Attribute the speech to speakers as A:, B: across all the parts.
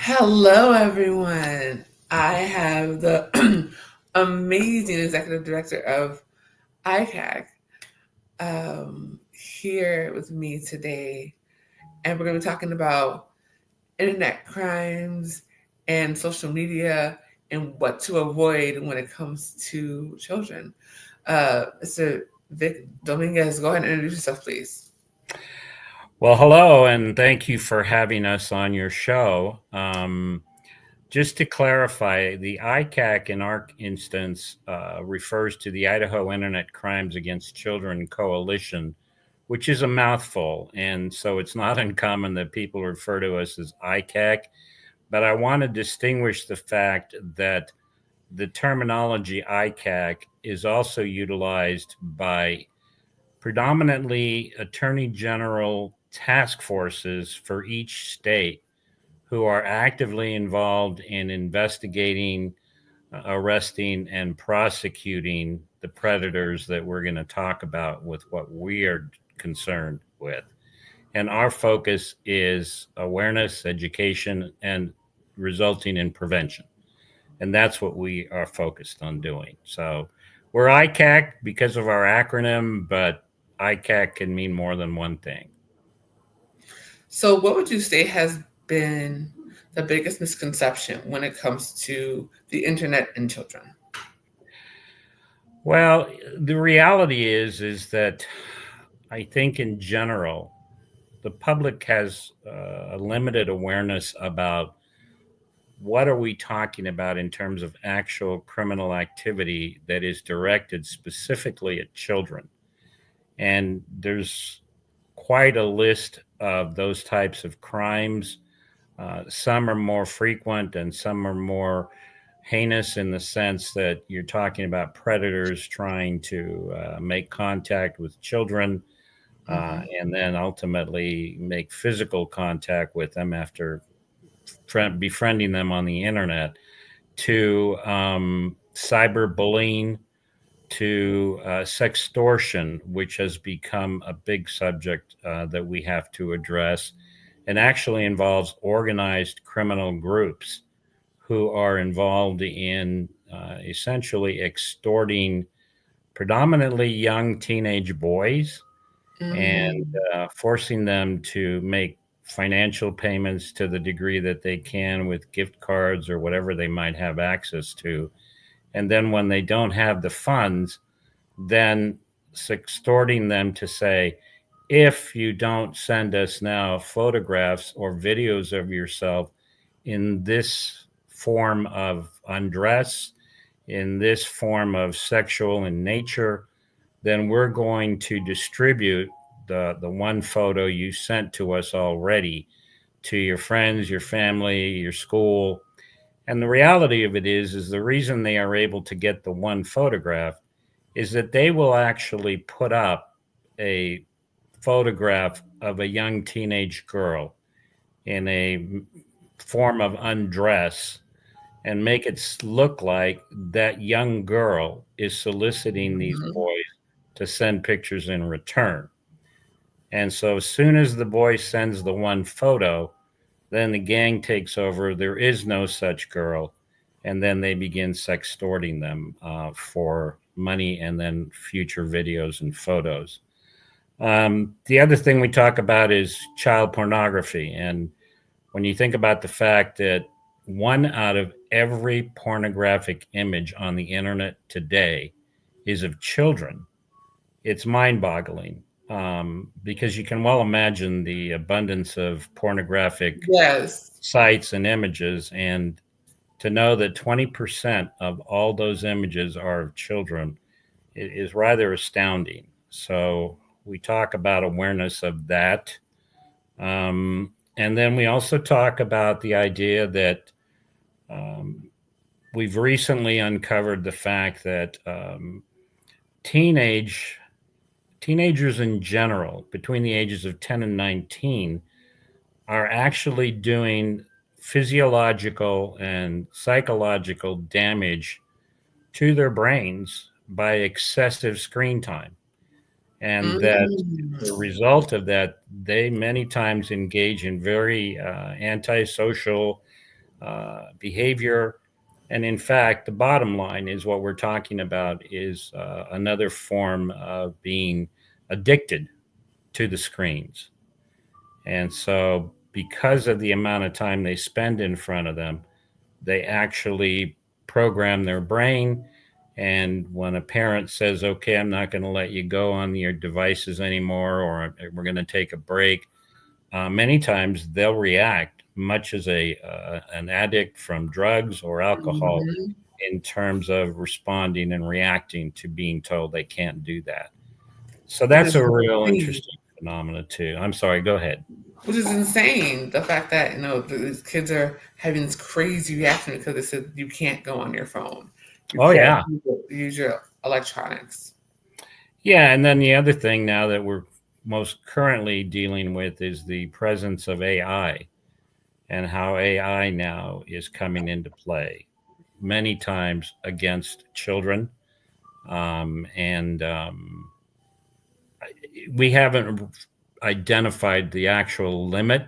A: Hello, everyone. I have the amazing executive director of IICACC here with me today, and we're going to be talking about internet crimes and social media and what to avoid when it comes to children. Mr. Vic Dominguez, go ahead and introduce yourself, please.
B: Well, hello, and thank you for having us on your show. Just to clarify, the ICAC in our instance refers to the Idaho Internet Crimes Against Children Coalition, which is a mouthful. And so it's not uncommon that people refer to us as ICAC. But I want to distinguish the fact that the terminology ICAC is also utilized by predominantly attorney general task forces for each state who are actively involved in investigating, arresting, and prosecuting the predators that we're going to talk about with what we are concerned with. And our focus is awareness, education, and resulting in prevention. And that's what we are focused on doing. So we're ICAC because of our acronym, but ICAC can mean more than one thing.
A: So, what would you say has been the biggest misconception when it comes to the internet and children?
B: Well, the reality is that I think in general, the public has a limited awareness about what are we talking about in terms of actual criminal activity that is directed specifically at children. And there's quite a list of those types of crimes. Some are more frequent and some are more heinous in the sense that you're talking about predators trying to make contact with children
A: Mm-hmm.
B: and then ultimately make physical contact with them after befriending them on the internet, to cyberbullying, to sextortion, which has become a big subject that we have to address and actually involves organized criminal groups who are involved in essentially extorting predominantly young teenage boys and
A: Mm.
B: forcing them to make financial payments to the degree that they can with gift cards or whatever they might have access to. And then when they don't have the funds, then extorting them to say, if you don't send us now photographs or videos of yourself in this form of undress, in this form of sexual in nature, then we're going to distribute the one photo you sent to us already to your friends, your family, your school. And the reality of it is the reason they are able to get the one photograph is that they will actually put up a photograph of a young teenage girl in a form of undress and make it look like that young girl is soliciting these
A: Mhm.
B: boys to send pictures in return. And so as soon as the boy sends the one photo, then the gang takes over. There is no such girl. And then they begin sextorting them for money and then future videos and photos. The other thing we talk about is child pornography. And when you think about the fact that one out of every pornographic image on the internet today is of children, it's mind boggling because you can well imagine the abundance of pornographic
A: Yes.
B: sites and images. And to know that 20% of all those images are of children is rather astounding. So we talk about awareness of that. And then we also talk about the idea that um, we've recently uncovered the fact that teenage teenagers in general, between the ages of 10 and 19, are actually doing physiological and psychological damage to their brains by excessive screen time. And that
A: Mm.
B: the result of that, they many times engage in very antisocial, behavior. And in fact, the bottom line is what we're talking about is another form of being addicted to the screens. And so, because of the amount of time they spend in front of them, they actually program their brain. And when a parent says, okay, I'm not going to let you go on your devices anymore, or we're going to take a break, many times they'll react much as an addict from drugs or alcohol
A: Mhm.
B: in terms of responding and reacting to being told they can't do that. So
A: Which
B: that's
A: is
B: a real
A: insane.
B: interesting phenomena too. I'm sorry, go ahead.
A: Which is insane. The fact that these kids are having this crazy reaction because they said you can't go on your phone, you
B: Oh
A: can't
B: yeah.
A: use your electronics.
B: Yeah, and then the other thing now that we're most currently dealing with is the presence of AI and how AI now is coming into play many times against children. And we haven't identified the actual limit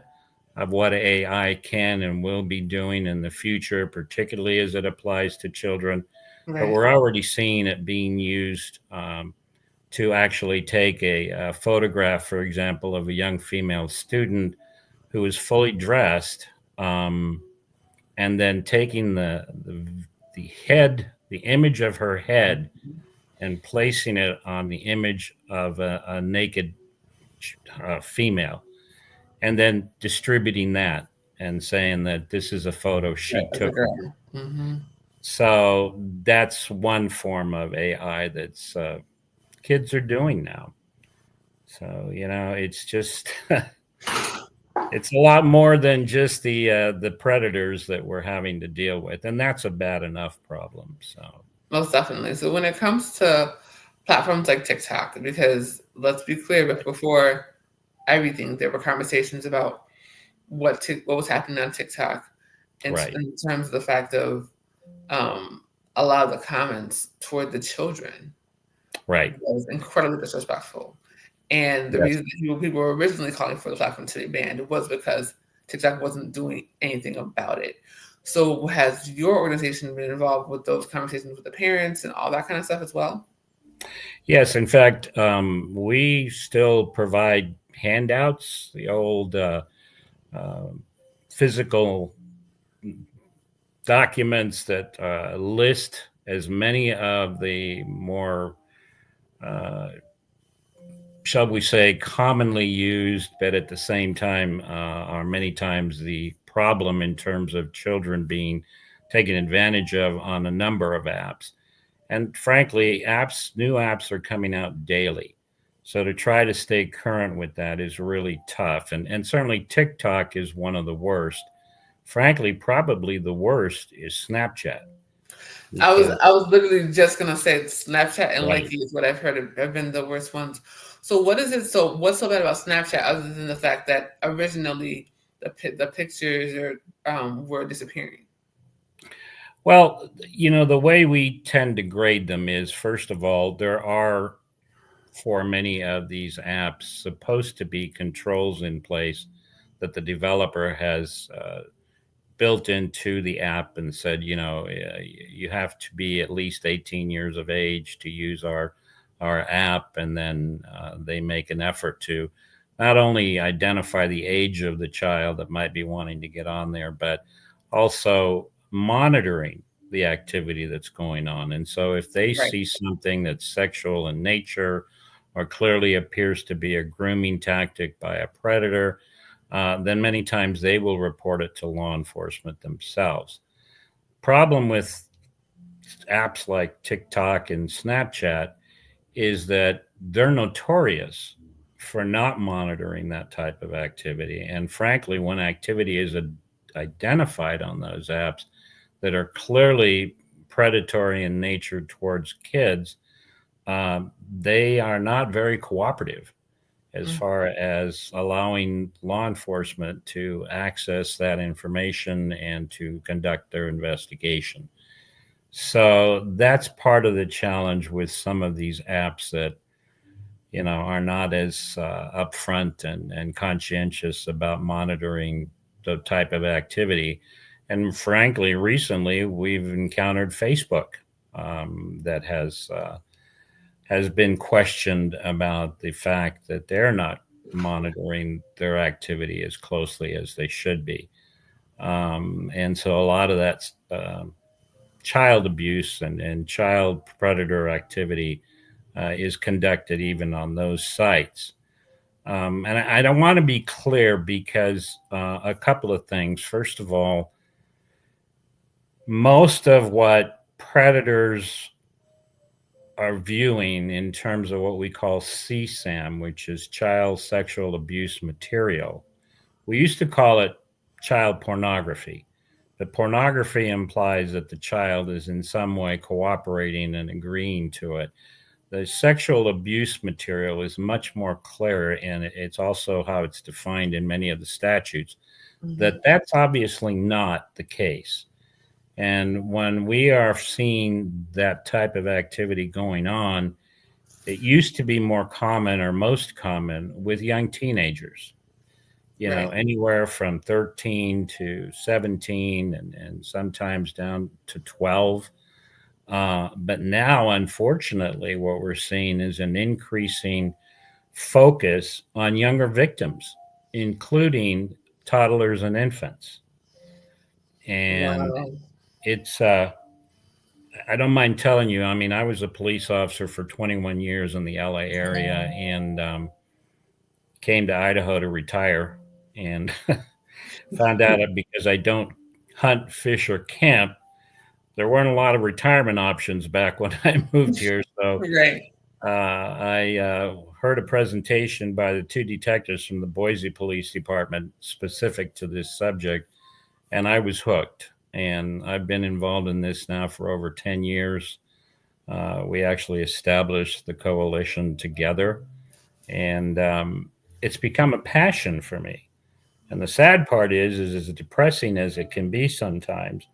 B: of what AI can and will be doing in the future, particularly as it applies to children. But
A: Right.
B: we're already seeing it being used to actually take a photograph, for example, of a young female student who is fully dressed, um, and then taking the head, the image of her head, and placing it on the image of a naked female, and then distributing that and saying that this is a photo
A: Right,
B: she
A: as a
B: took.
A: girl. Hmm.
B: So that's one form of AI that's kids are doing now. So it's just it's a lot more than just the predators that we're having to deal with, and that's a bad enough problem. So
A: Most definitely. So when it comes to platforms like TikTok, because let's be clear, but before everything, there were conversations about what was happening on TikTok
B: right,
A: in terms of the fact of um, a lot of the comments toward the children
B: right,
A: was incredibly disrespectful. And the
B: yes.
A: reason that people were originally calling for the platform to be banned was because TikTok wasn't doing anything about it. So, has your organization been involved with those conversations with the parents and all that kind of stuff as well?
B: Yes, in fact, we still provide handouts, the old uh, physical documents that list as many of the more, uh, shall we say, commonly used, but at the same time are many times the problem in terms of children being taken advantage of on a number of apps. And frankly, new apps are coming out daily. So to try to stay current with that is really tough. And certainly TikTok is one of the worst. Frankly, probably the worst is Snapchat because,
A: I was literally just gonna say Snapchat and
B: right,
A: Likey is what I've heard have been the worst ones. So what is it? So what's so bad about Snapchat other than the fact that originally the pictures were disappearing?
B: well, the way we tend to grade them is first of all, there are for many of these apps supposed to be controls in place that the developer has built into the app and said, you have to be at least 18 years of age to use our app, and then they make an effort to not only identify the age of the child that might be wanting to get on there, but also monitoring the activity that's going on. And so if they
A: Right.
B: see something that's sexual in nature or clearly appears to be a grooming tactic by a predator, then many times they will report it to law enforcement themselves. Problem with apps like TikTok and Snapchat is that they're notorious for not monitoring that type of activity. And frankly, when activity is identified on those apps that are clearly predatory in nature towards kids, they are not very cooperative as
A: Mm.
B: far as allowing law enforcement to access that information and to conduct their investigation. So that's part of the challenge with some of these apps that are not as upfront and conscientious about monitoring the type of activity. And frankly, recently we've encountered Facebook that has been questioned about the fact that they're not monitoring their activity as closely as they should be. And so a lot of that's child abuse and child predator activity is conducted even on those sites. And I don't want to be clear because a couple of things. First of all, most of what predators are viewing in terms of what we call CSAM, which is child sexual abuse material, we used to call it child pornography. But pornography implies that the child is in some way cooperating and agreeing to it. The sexual abuse material is much more clear, and it's also how it's defined in many of the statutes,
A: Mm-hmm.
B: that that's obviously not the case. And when we are seeing that type of activity going on, it used to be more common or most common with young teenagers,
A: Right.
B: anywhere from 13 to 17 and sometimes down to 12. But now, unfortunately, what we're seeing is an increasing focus on younger victims, including toddlers and infants. And
A: Wow.
B: it's, I don't mind telling you, I mean, I was a police officer for 21 years in the LA area and came to Idaho to retire and found out that because I don't hunt, fish, or camp, there weren't a lot of retirement options back when I moved here. So
A: Right.
B: I heard a presentation by the two detectives from the Boise Police Department specific to this subject, and I was hooked. And I've been involved in this now for over 10 years. We actually established the coalition together, and it's become a passion for me. And the sad part is as depressing as it can be sometimes,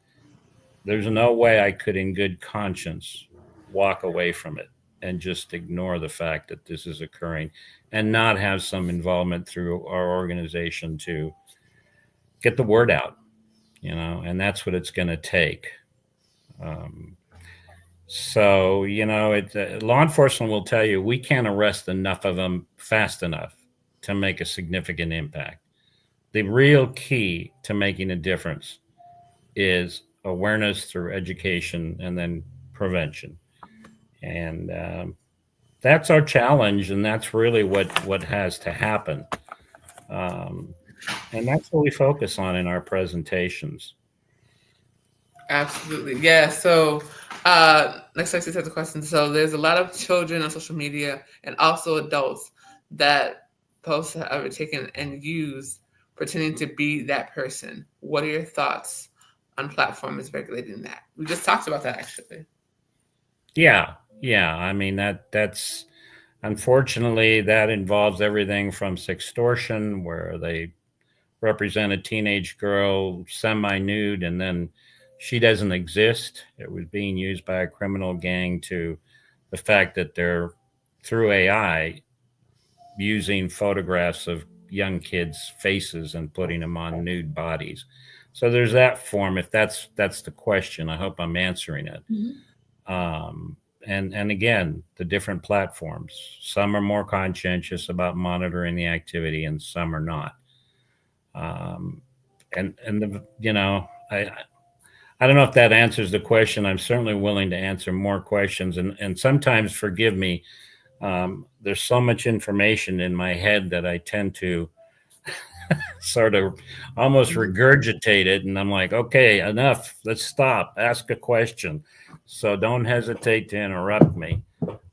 B: there's no way I could, in good conscience, walk away from it and just ignore the fact that this is occurring and not have some involvement through our organization to get the word out, and that's what it's going to take. Um, law enforcement will tell you we can't arrest enough of them fast enough to make a significant impact. The real key to making a difference is awareness through education and then prevention. And that's our challenge, and that's really what has to happen. Um, and that's what we focus on in our presentations.
A: Absolutely. Yeah. So, next section has a question. So, there's a lot of children on social media and also adults that posts have overtaken and used pretending to be that person. What are your thoughts on platforms regulating that? We just talked about that actually.
B: Yeah, yeah. I mean that's unfortunately that involves everything from sextortion, where they represent a teenage girl semi-nude and then she doesn't exist. It was being used by a criminal gang, to the fact that they're through AI using photographs of young kids' faces and putting them on nude bodies. So there's that form. If that's the question, I hope I'm answering it.
A: Mhm.
B: Um, and again, the different platforms. Some are more conscientious about monitoring the activity, and some are not. Um, and I don't know if that answers the question. I'm certainly willing to answer more questions, and sometimes, forgive me, there's so much information in my head that I tend to sort of almost regurgitate it, and I'm like, okay, enough, let's stop, ask a question. So don't hesitate to interrupt me.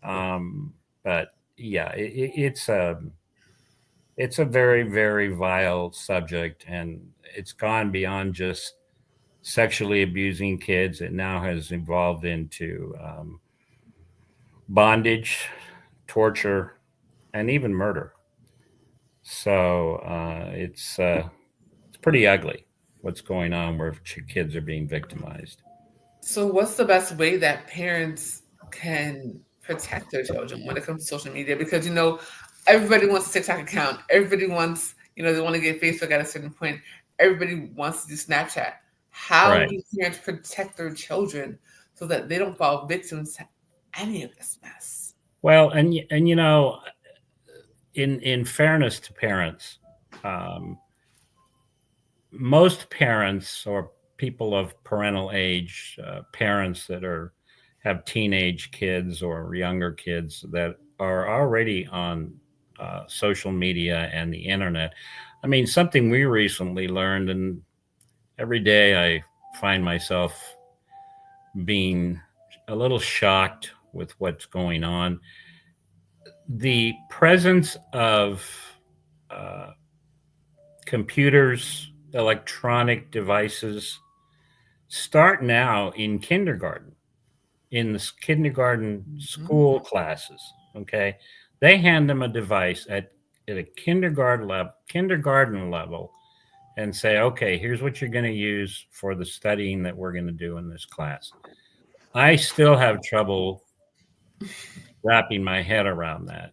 B: um, but yeah, it's a very, very vile subject, and it's gone beyond just sexually abusing kids. It now has evolved into bondage, torture, and even murder. So it's pretty ugly what's going on where kids are being victimized.
A: So, what's the best way that parents can protect their children when it comes to social media? Because everybody wants a TikTok account. Everybody wants, they want to get Facebook at a certain point. Everybody wants to do Snapchat. How
B: Right.
A: do parents protect their children so that they don't fall victims to any of this mess?
B: Well, and in fairness to parents, um, most parents or people of parental age, parents that are have teenage kids or younger kids that are already on social media and the internet. I mean, something we recently learned, and every day I find myself being a little shocked with what's going on. The presence of uh, computers, electronic devices start now in kindergarten, in the kindergarten
A: Hmm.
B: school classes. Okay, they hand them a device at a kindergarten level and say, okay, here's what you're going to use for the studying that we're going to do in this class. I still have trouble wrapping my head around that.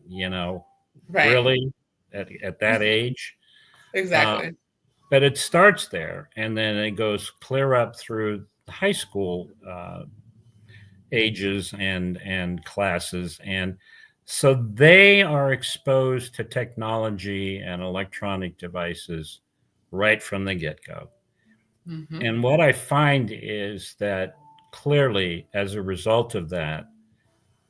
A: Right.
B: Really, at that age. Uh,
A: Exactly.
B: but it starts there, and then it goes clear up through high school ages and classes, and so they are exposed to technology and electronic devices right from the get-go.
A: Hmm.
B: And what I find is that clearly, as a result of that,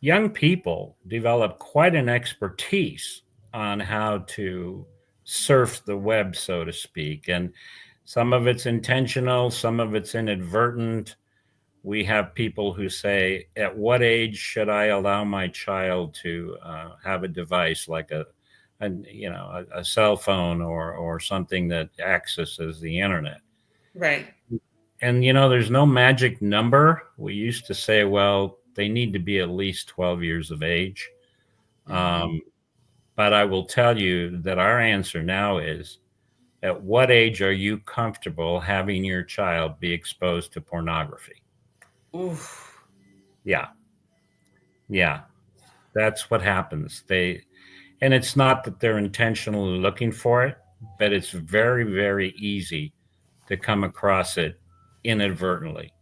B: young people develop quite an expertise on how to surf the web, so to speak. And some of it's intentional, some of it's inadvertent. We have people who say, at what age should I allow my child to have a device like a cell phone or something that accesses the internet?
A: Right.
B: And there's no magic number. We used to say, well, they need to be at least 12 years of age.
A: Hmm.
B: Um, but I will tell you that our answer now is, at what age are you comfortable having your child be exposed to pornography?
A: Oof.
B: Yeah, yeah, that's what happens. And it's not that they're intentionally looking for it, but it's very, very easy to come across it inadvertently.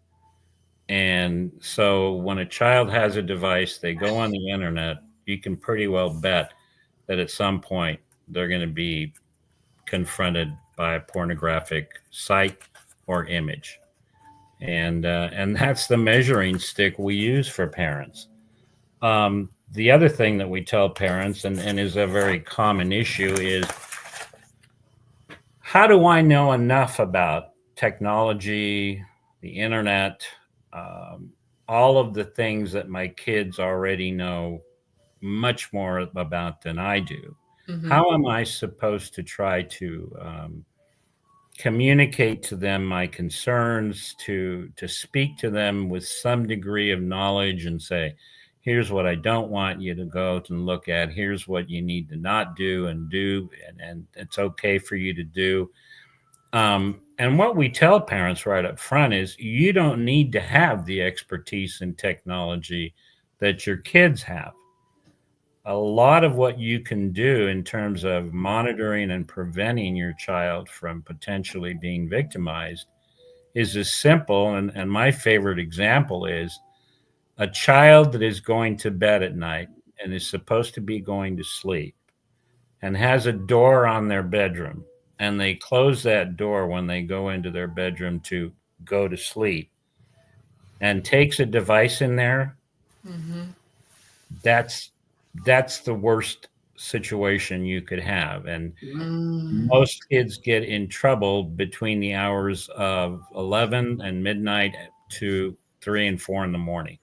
B: And so when a child has a device, they go on the internet, you can pretty well bet that at some point they're going to be confronted by a pornographic site or image. And that's the measuring stick we use for parents. The other thing that we tell parents, and is a very common issue, is, how do I know enough about technology, the internet, um, all of the things that my kids already know much more about than I do?
A: Hmm.
B: How am I supposed to try to communicate to them my concerns, to speak to them with some degree of knowledge and say, here's what I don't want you to go and look at, here's what you need to not do and do, and it's okay for you to do. And what we tell parents right up front is, you don't need to have the expertise in technology that your kids have. A lot of what you can do in terms of monitoring and preventing your child from potentially being victimized is as simple. And my favorite example is a child that is going to bed at night and is supposed to be going to sleep and has a door on their bedroom, and they close that door when they go into their bedroom to go to sleep, and takes a device in there.
A: Hmm.
B: That's that's the worst situation you could have. And
A: Mm.
B: most kids get in trouble between the hours of 11 and midnight to 3 and 4 in the morning,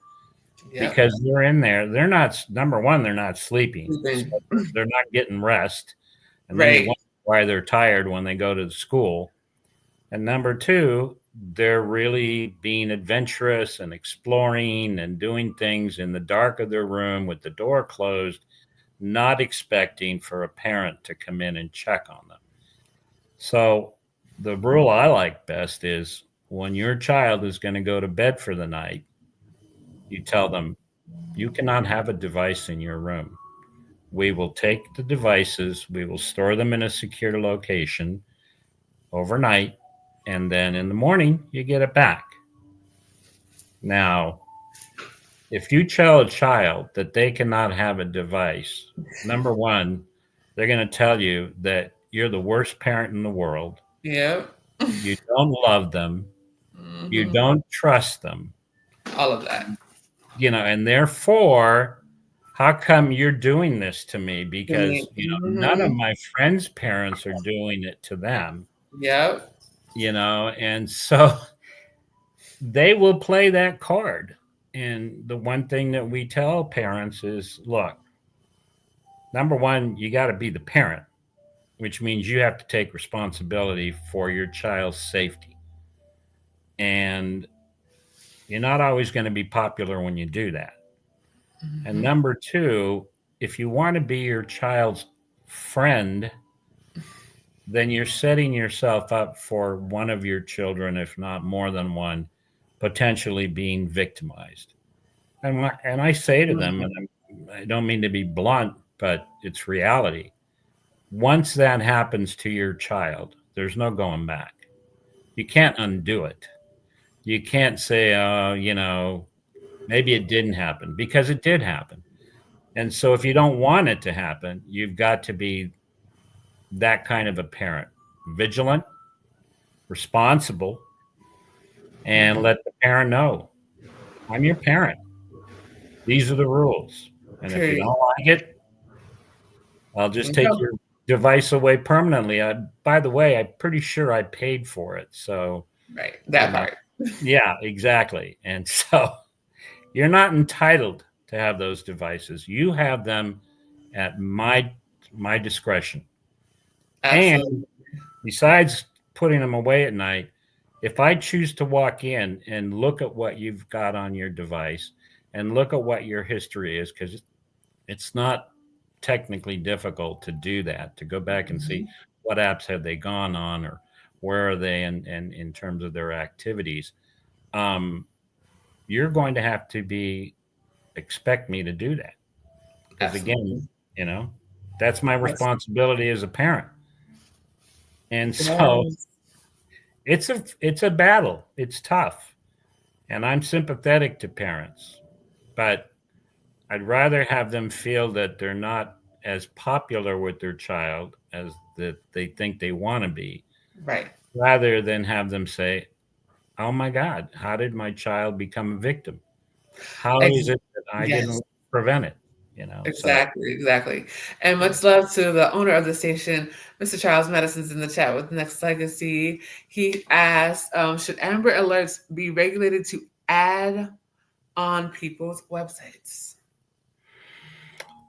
A: Yep.
B: because they're in there. They're not, number one, they're not sleeping, so
A: Sleeping.
B: they're not getting rest, and then you
A: Right.
B: wonder why they're tired when they go to the school. And number two, they're really being adventurous and exploring and doing things in the dark of their room with the door closed, not expecting for a parent to come in and check on them. So, the rule I like best is, when your child is going to go to bed for the night, you tell them, you cannot have a device in your room. We will take the devices, we will store them in a secure location overnight, and then in the morning you get it back. Now, if you tell a child that they cannot have a device, number one, they're going to tell you that you're the worst parent in the world.
A: Yep.
B: You don't love them. You
A: Hmm.
B: don't trust them,
A: All of that.
B: and therefore, how come you're doing this to me? Because, none of
A: Mm-hmm.
B: my friends' parents are doing it to them,
A: Yep.
B: and so they will play that card. And the one thing that we tell parents is, look, number one, you got to be the parent, which means you have to take responsibility for your child's safety. And you're not always going to be popular when you do that. And
A: Hmm.
B: number two, if you want to be your child's friend, then you're setting yourself up for one of your children, if not more than one, potentially being victimized. And I say to them, and I don't mean to be blunt, but it's reality. Once that happens to your child, there's no going back. You can't undo it. You can't say, maybe it didn't happen, because it did happen. And so if you don't want it to happen, you've got to be that kind of a parent, vigilant, responsible, and
A: Hmm.
B: let the parent know, I'm your parent. These are the rules. And if you
A: Period.
B: don't like it, I'll just take
A: Okay.
B: your device away permanently. By the way, I'm pretty sure I paid for it. So,
A: Right.
B: you
A: That
B: know,
A: part.
B: yeah, exactly. And so you're not entitled to have those devices. You have them at my discretion. And
A: Absolutely.
B: besides putting them away at night, if I choose to walk in and look at what you've got on your device and look at what your history is, because it's not technically difficult to do that, to go back and see
A: Hmm.
B: what apps have they gone on, or where are they in terms of their activities. Um, you're going to have to be expect me to do that, because again,
A: Absolutely.
B: you know, that's my
A: Yes.
B: responsibility as a parent. And so
A: Yes.
B: it's a battle. It's tough. And I'm sympathetic to parents, but I'd rather have them feel that they're not as popular with their child as that they think they want to be,
A: Right.
B: rather than have them say, "Oh my God, how did my child become a victim? How
A: Ex-
B: is it that I
A: yes.
B: didn't prevent it?" So
A: Exactly, exactly. And much love to the owner of the station, Mr. Charles Madison's in the chat with Next Legacy. He asked, should Amber Alerts be regulated to add on people's websites?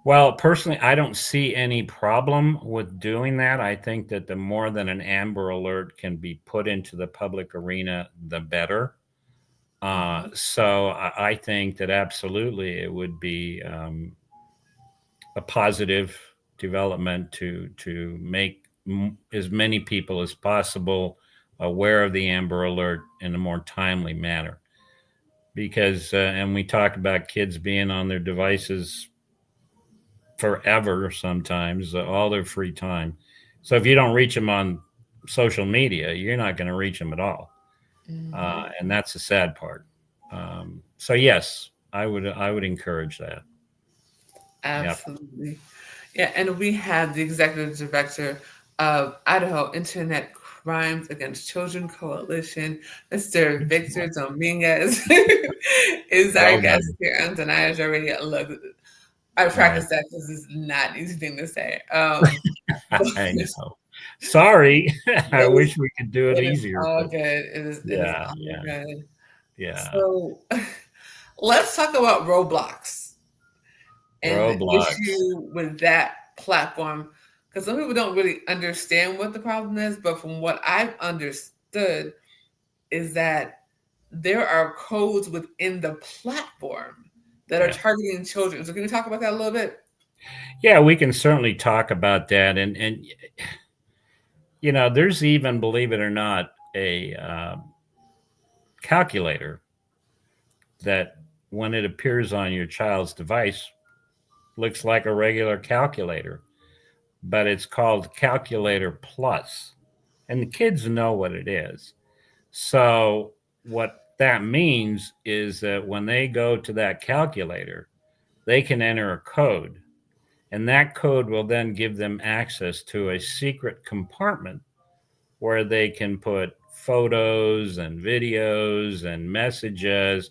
B: well, personally, I don't see any problem with doing that. I think that the more that an Amber Alert can be put into the public arena, the better.
A: Mhm.
B: So I think that absolutely it would be a positive development to make as many people as possible aware of the Amber Alert in a more timely manner. Because and we talk about kids being on their devices forever, sometimes all their free time. So if you don't reach them on social media, you're not going to reach them at all,
A: Mhm.
B: and that's the sad part. So yes, I would encourage that. Yep.
A: Absolutely. Yeah, and we have the executive director of Idaho Internet Crimes Against Children Coalition, Mr. Victor Dominguez, is our
B: Well
A: guest
B: done.
A: here on Danaya's already. Look, I
B: Right.
A: practiced that because it's not an easy thing to say. But
B: I know. Sorry. I
A: it is,
B: wish we could do it
A: it is
B: easier,
A: all
B: but
A: good. It is
B: yeah,
A: all
B: yeah,
A: good.
B: yeah.
A: So let's talk about Roblox and the
B: Roblox.
A: issue with that platform, because some people don't really understand what the problem is, but from what I've understood is that there are codes within the platform that are
B: Yeah.
A: targeting children. So can we talk about that a little bit?
B: Yeah, we can certainly talk about that. And there's even, believe it or not, a calculator that, when it appears on your child's device, looks like a regular calculator, but it's called Calculator Plus. And the kids know what it is. So what that means is that when they go to that calculator, they can enter a code, and that code will then give them access to a secret compartment where they can put photos and videos and messages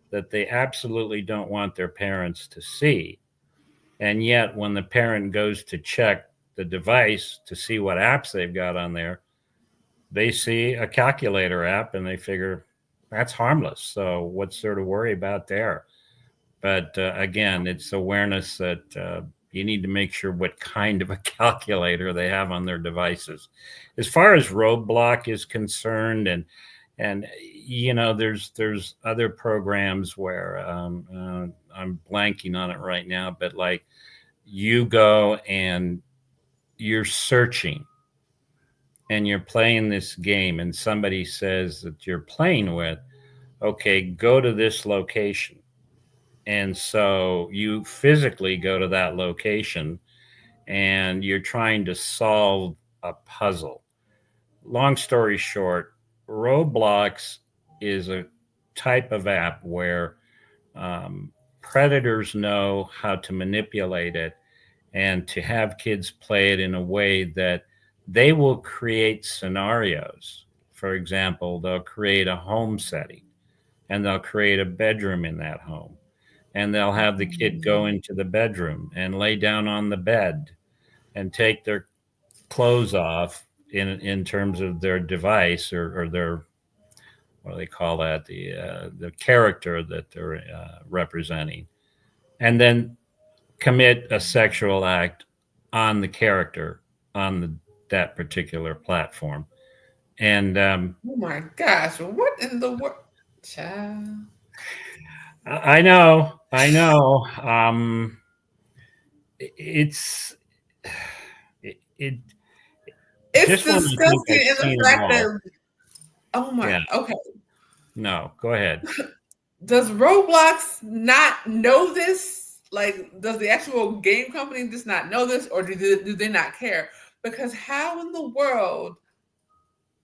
B: that they absolutely don't want their parents to see. And yet, when the parent goes to check the device to see what apps they've got on there, they see a calculator app and they figure that's harmless. So, what's there to worry about there? But again, it's awareness that you need to make sure what kind of a calculator they have on their devices. As far as roadblock is concerned, and there's other programs where I'm blanking on it right now, but like you go and you're searching and you're playing this game, and somebody says that you're playing with, okay, go to this location. And so you physically go to that location and you're trying to solve a puzzle. Long story short, Roblox is a type of app where um, predators know how to manipulate it and to have kids play it in a way that they will create scenarios. For example, they'll create a home setting and they'll create a bedroom in that home, and they'll have the kid go into the bedroom and lay down on the bed and take their clothes off in terms of their device, or their, what do they call that, the character that they're representing, and then commit a sexual act on the character on that particular platform. And
A: Oh my gosh, what in the world? Child.
B: I know. It's it
A: It's
B: just when I think
A: disgusting
B: I've
A: in the
B: seen it
A: fact
B: all.
A: that, oh my,
B: Yeah,
A: okay.
B: no, go ahead.
A: Does Roblox not know this? Like, does the actual game company just not know this, or do they not care? Because how in the world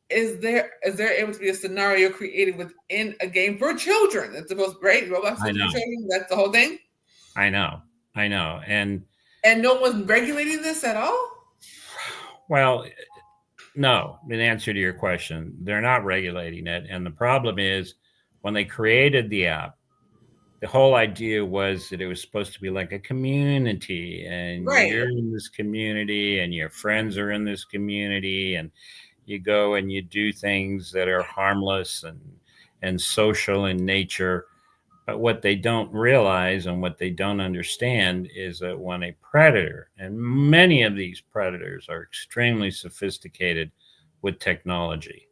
A: is there able to be a scenario created within a game for children? It's supposed, right? Roblox is
B: I
A: supposed to be
B: know,
A: children. That's the whole thing,
B: I know, I know. And
A: and no one's regulating this at all.
B: well, no, in answer to your question, they're not regulating it. And the problem is when they created the app, the whole idea was that it was supposed to be like a community, and
A: Right.
B: you're in this community and your friends are in this community, and you go and you do things that are harmless and social in nature. But what they don't realize and what they don't understand is that when a predator, and many of these predators are extremely sophisticated with technology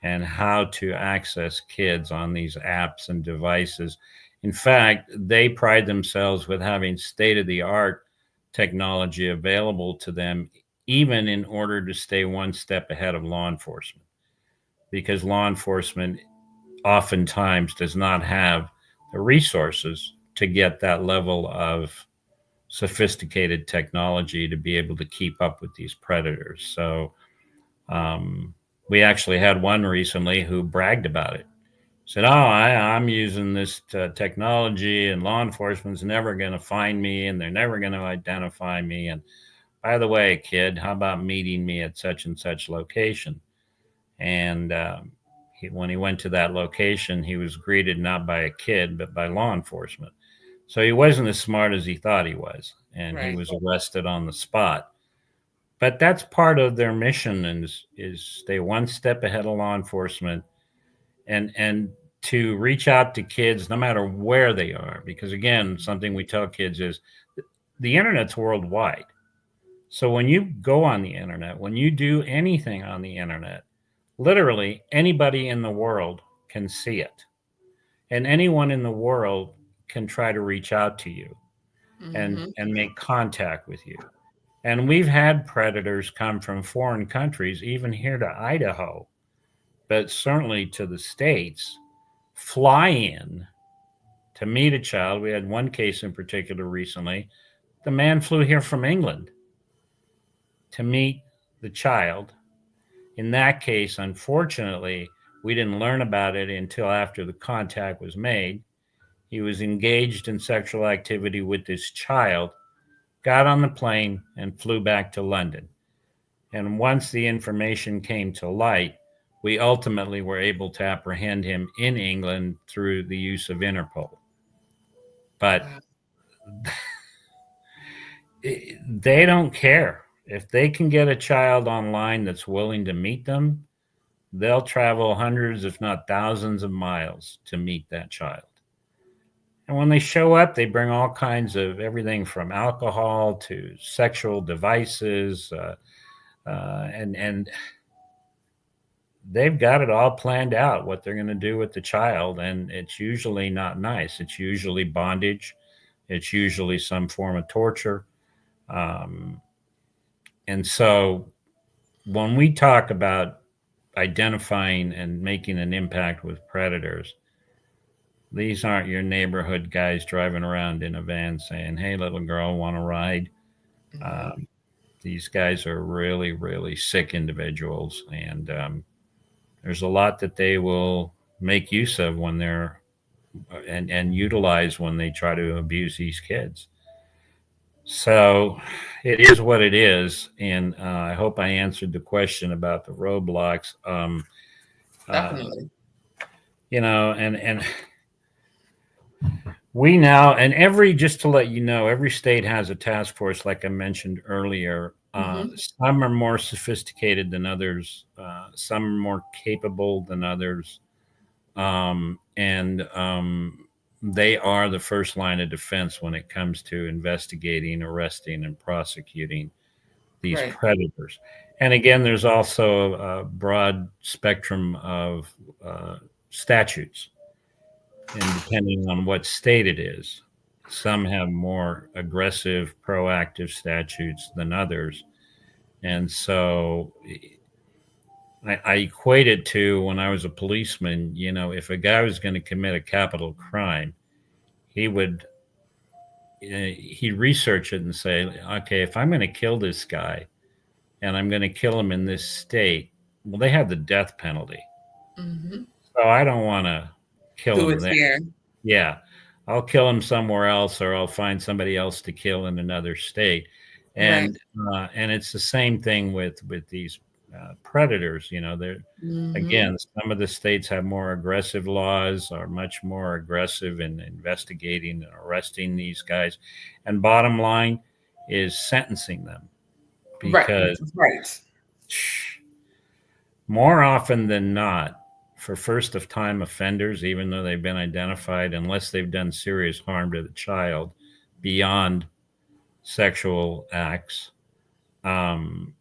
B: and how to access kids on these apps and devices. In fact, they pride themselves with having state of the art technology available to them, even in order to stay one step ahead of law enforcement, because law enforcement oftentimes does not have the resources to get that level of sophisticated technology to be able to keep up with these predators. So um, we actually had one recently who bragged about it. Said, "Oh, I'm using this technology, and law enforcement's never going to find me, and they're never going to identify me. And by the way, kid, how about meeting me at such and such location?" And when he went to that location, he was greeted not by a kid, but by law enforcement. So he wasn't as smart as he thought he was, and he
A: Right.
B: was arrested on the spot. But that's part of their mission is stay one step ahead of law enforcement, and to reach out to kids no matter where they are. Because again, something we tell kids is the internet's worldwide. So when you go on the internet, when you do anything on the internet, literally anybody in the world can see it. And anyone in the world can try to reach out to you
A: Mm-hmm.
B: and make contact with you. And we've had predators come from foreign countries, even here to Idaho, but certainly to the States, fly in to meet a child. We had one case in particular recently. The man flew here from England to meet the child. In that case, unfortunately, We didn't learn about it until after the contact was made. He was engaged in sexual activity with this child, got on the plane, and flew back to London. And once the information came to light, we ultimately were able to apprehend him in England through the use of Interpol. But
A: Wow.
B: they don't care. If they can get a child online that's willing to meet them, they'll travel hundreds, if not thousands, of miles to meet that child. And when they show up, they bring all kinds of everything from alcohol to sexual devices, and they've got it all planned out what they're going to do with the child, and it's usually not nice. It's usually bondage. It's usually some form of torture. Um, and so when we talk about identifying and making an impact with predators, these aren't your neighborhood guys driving around in a van saying, "Hey, little girl, want to ride?"
A: Mhm.
B: Um, these guys are really, really sick individuals, and there's a lot that they will make use of when they're and utilize when they try to abuse these kids. So it is what it is, and I hope I answered the question about the roadblocks. Uh,
A: Definitely.
B: and we now, and every, just to let you know, every state has a task force, like I mentioned earlier.
A: Hmm.
B: Some are more sophisticated than others. Some are more capable than others. And they are the first line of defense when it comes to investigating, arresting, and prosecuting these
A: Right.
B: predators. And again, there's also a broad spectrum of statutes, and depending on what state it is, some have more aggressive, proactive statutes than others. And so I equate it to when I was a policeman, if a guy was going to commit a capital crime, he would he'd research it and say, okay, if I'm going to kill this guy and I'm going to kill him in this state, well, they have the death penalty.
A: Hmm.
B: So I don't want to kill
A: Do
B: him
A: it
B: there.
A: here.
B: Yeah, I'll kill him somewhere else, or I'll find somebody else to kill in another state.
A: Right.
B: And it's the same thing with these predators. They're,
A: Hmm.
B: again, some of the states have more aggressive laws, are much more aggressive in investigating and arresting these guys. And bottom line is sentencing them,
A: Right.
B: because
A: Right.
B: more often than not, for first of time offenders, even though they've been identified, unless they've done serious harm to the child beyond sexual acts, um,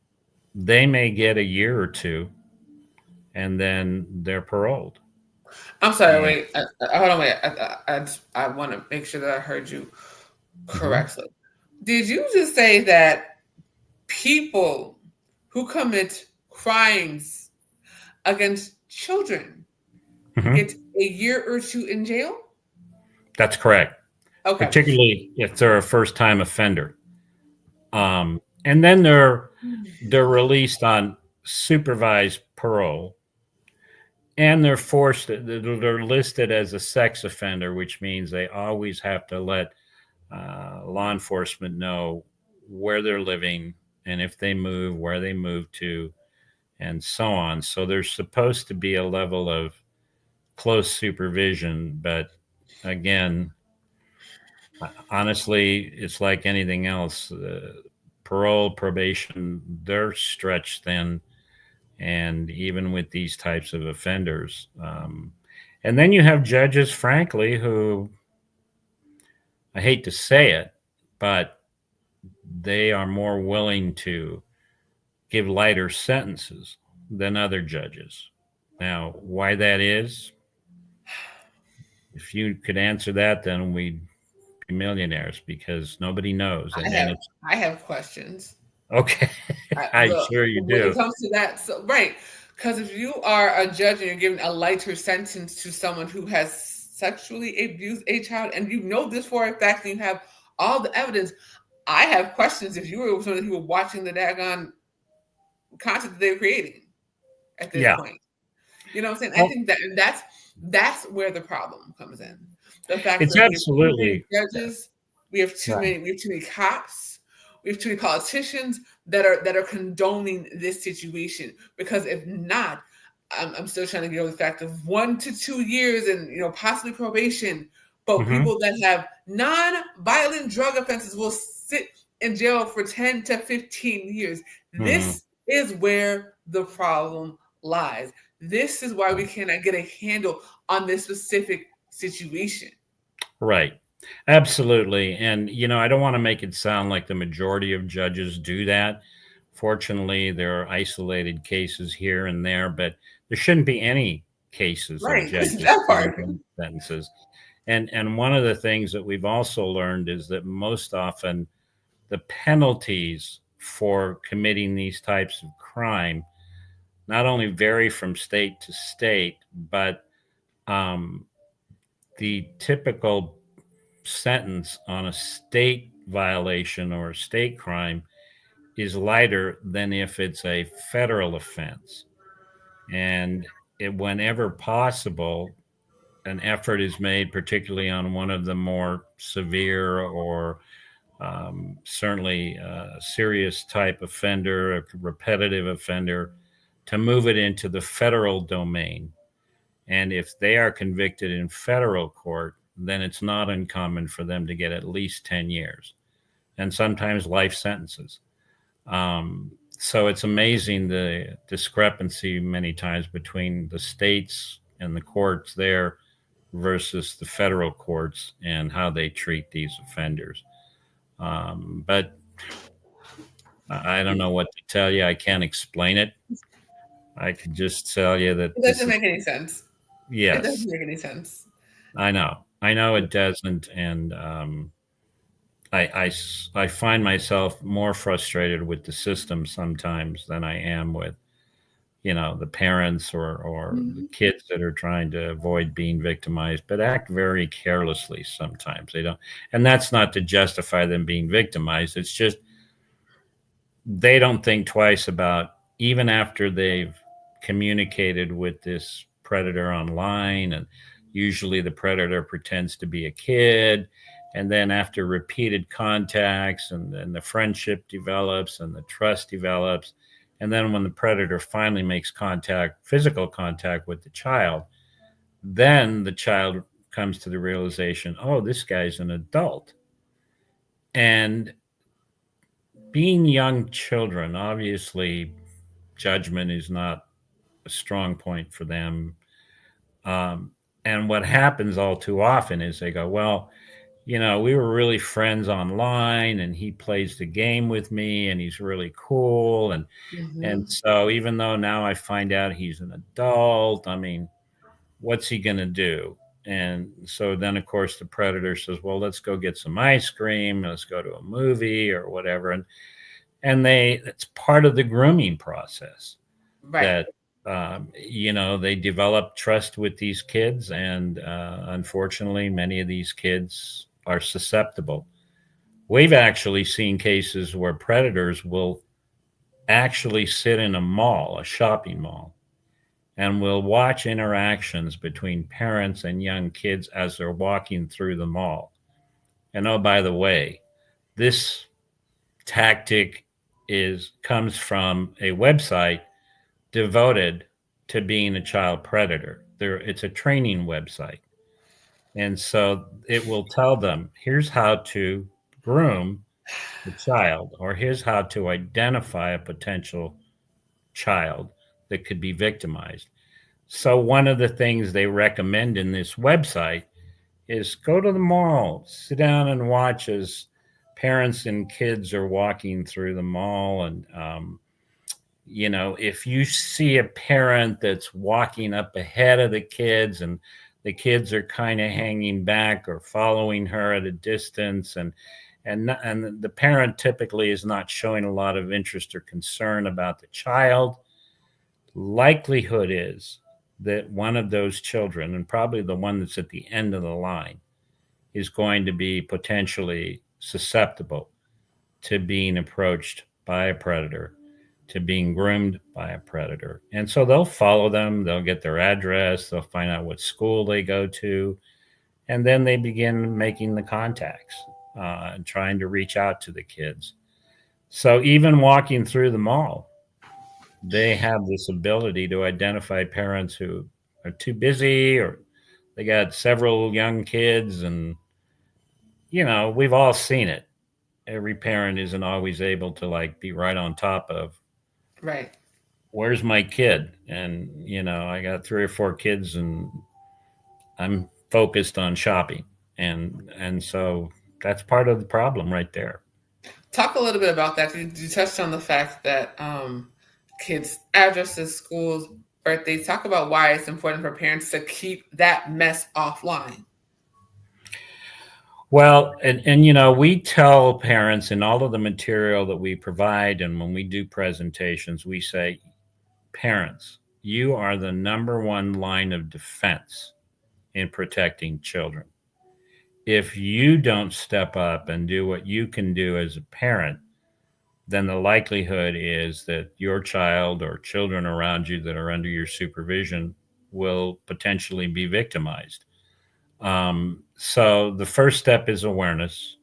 B: they may get a year or two, and then they're paroled.
A: I'm sorry.
B: And
A: Wait. Hold on. Wait. I want to make sure that I heard you
B: mhm,
A: correctly. Did you just say that people who commit crimes against children
B: mhm,
A: get a year or two in jail?
B: that's correct,
A: Okay.
B: particularly if they're a first time offender. And then they're released on supervised parole, and they're listed as a sex offender, which means they always have to let law enforcement know where they're living, and if they move, where they move to, and so on. So there's supposed to be a level of close supervision, but again, honestly, it's like anything else. Parole, probation, they're stretched thin, and even with these types of offenders. And then you have judges, frankly, who, I hate to say it, but they are more willing to give lighter sentences than other judges. Now, why that is, if you could answer that, then we'd be millionaires, because nobody knows.
A: I
B: And
A: have
B: it's
A: I have questions.
B: okay. I'm
A: Look,
B: sure you
A: when it
B: do.
A: comes to that, so right, because if you are a judge and you're giving a lighter sentence to someone who has sexually abused a child, and you know this for a fact, and you have all the evidence, I have questions if you were someone who were watching the daggone content that they were creating at this
B: Yeah.
A: point. You know what I'm saying? I
B: Well,
A: think that's where the problem comes in. The fact
B: it's
A: that we have too many
B: absolutely
A: judges,
B: right.
A: we have too many cops, we have too many politicians that are condoning this situation. Because if not, I'm still trying to get over the fact of 1 to 2 years and possibly probation. But
B: Hmm.
A: people that have non-violent drug offenses will sit in jail for 10 to 15 years.
B: Hmm.
A: This is where the problem lies. This is why we cannot get a handle on this specific situation.
B: Right. Absolutely. And, I don't want to make it sound like the majority of judges do that. Fortunately, there are isolated cases here and there, but there shouldn't be any cases of
A: Right.
B: judges
A: That
B: giving
A: part.
B: death sentences. And one of the things that we've also learned is that most often the penalties for committing these types of crime not only vary from state to state, but um, the typical sentence on a state violation or a state crime is lighter than if it's a federal offense. And whenever possible, an effort is made, particularly on one of the more severe or certainly a serious type offender, a repetitive offender, to move it into the federal domain. And if they are convicted in federal court, then it's not uncommon for them to get at least 10 years and sometimes life sentences. So it's amazing the discrepancy many times between the states and the courts there versus the federal courts and how they treat these offenders. But I don't know what to tell you. I can't explain it. I can just tell you that
A: It
B: this
A: doesn't
B: is,
A: make any sense. It doesn't
B: yes,
A: make any sense.
B: I know. I know it doesn't. And I find myself more frustrated with the system sometimes than I am with, the parents or the
A: Mhm.
B: kids that are trying to avoid being victimized, but act very carelessly sometimes. They don't, and that's not to justify them being victimized. It's just they don't think twice about, even after they've communicated with this predator online, and usually the predator pretends to be a kid, and then after repeated contacts and then the friendship develops and the trust develops, and then when the predator finally makes contact, physical contact with the child, then the child comes to the realization, oh, this guy's an adult. And being young children, obviously, judgment is not a strong point for them. Um, and what happens all too often is they go, well, we were really friends online and he plays the game with me and he's really cool. And
A: Mhm.
B: so even though now I find out he's an adult, I mean, what's he going to do? And so then, of course, the predator says, well, let's go get some ice cream. Let's go to a movie or whatever. And it's part of the grooming process
A: Right.
B: that they develop trust with these kids, and unfortunately many of these kids are susceptible. We've actually seen cases where predators will actually sit in a shopping mall, and will watch interactions between parents and young kids as they're walking through the mall. And oh, by the way, this tactic is comes from a website devoted to being a child predator. It's a training website. And so it will tell them, here's how to groom the child, or here's how to identify a potential child that could be victimized. So one of the things they recommend in this website is go to the mall, sit down and watch as parents and kids are walking through the mall. And if you see a parent that's walking up ahead of the kids and the kids are kind of hanging back or following her at a distance, and the parent typically is not showing a lot of interest or concern about the child, likelihood is that one of those children, and probably the one that's at the end of the line, is going to be potentially susceptible to being approached by a predator. to being groomed by a predator. And so they'll follow them, they'll get their address, they'll find out what school they go to, and then they begin making the contacts and trying to reach out to the kids. So even walking through the mall, they have this ability to identify parents who are too busy or they got several young kids. And, we've all seen it. Every parent isn't always able to like be right on top of
A: Right.
B: where's my kid. And, I got 3 or 4 kids and I'm focused on shopping. And so that's part of the problem right there.
A: Talk a little bit about that. You touched on the fact that kids' addresses, schools, birthdays. Talk about why it's important for parents to keep that mess offline.
B: Well, and we tell parents in all of the material that we provide, and when we do presentations, we say, parents, you are the number one line of defense in protecting children. If you don't step up and do what you can do as a parent, then the likelihood is that your child or children around you that are under your supervision will potentially be victimized. So the first step is awareness.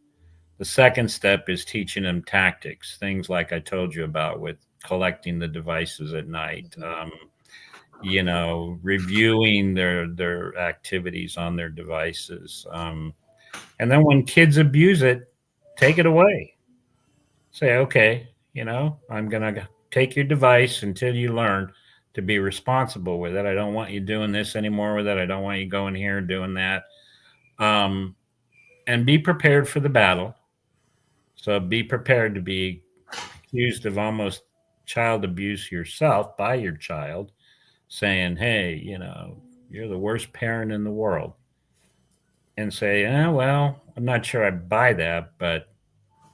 B: The second step is teaching them tactics, things like I told you about with collecting the devices at night, reviewing their activities on their devices. And then when kids abuse it, take it away. Say, okay, I'm going to take your device until you learn to be responsible with it. I don't want you doing this anymore with it. I don't want you going here and doing that. And be prepared for the battle. So be prepared to be accused of almost child abuse yourself by your child, saying, hey, you're the worst parent in the world. And say, well, I'm not sure I buy that, but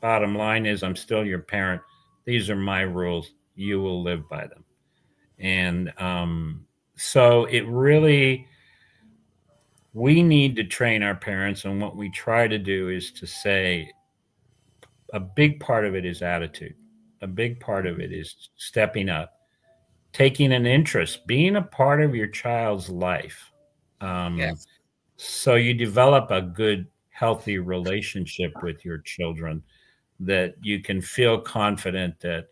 B: bottom line is I'm still your parent. These are my rules. You will live by them. And so it really, we need to train our parents. And what we try to do is to say a big part of it is attitude. A big part of it is stepping up, taking an interest, being a part of your child's life.
A: Yes.
B: So you develop a good, healthy relationship with your children that you can feel confident that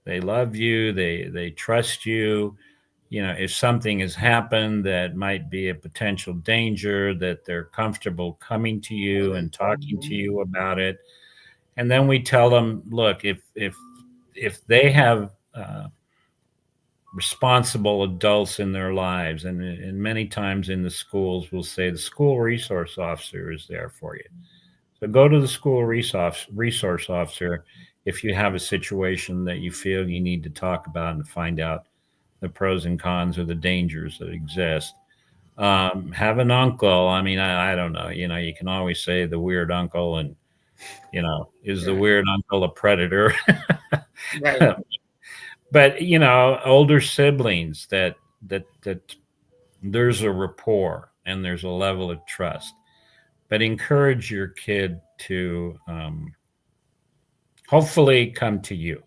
B: they love you, they trust you. If something has happened that might be a potential danger, that they're comfortable coming to you and talking to you about it. And then we tell them, look, if they have responsible adults in their lives, and many times in the schools, we'll say the school resource officer is there for you. So go to the school resource officer if you have a situation that you feel you need to talk about and find out the pros and cons or the dangers that exist. Have an uncle. I mean, I don't know. You can always say the weird uncle, and is the
A: Right.
B: weird uncle a predator?
A: Right.
B: But older siblings that there's a rapport and there's a level of trust. But encourage your kid to hopefully come to you.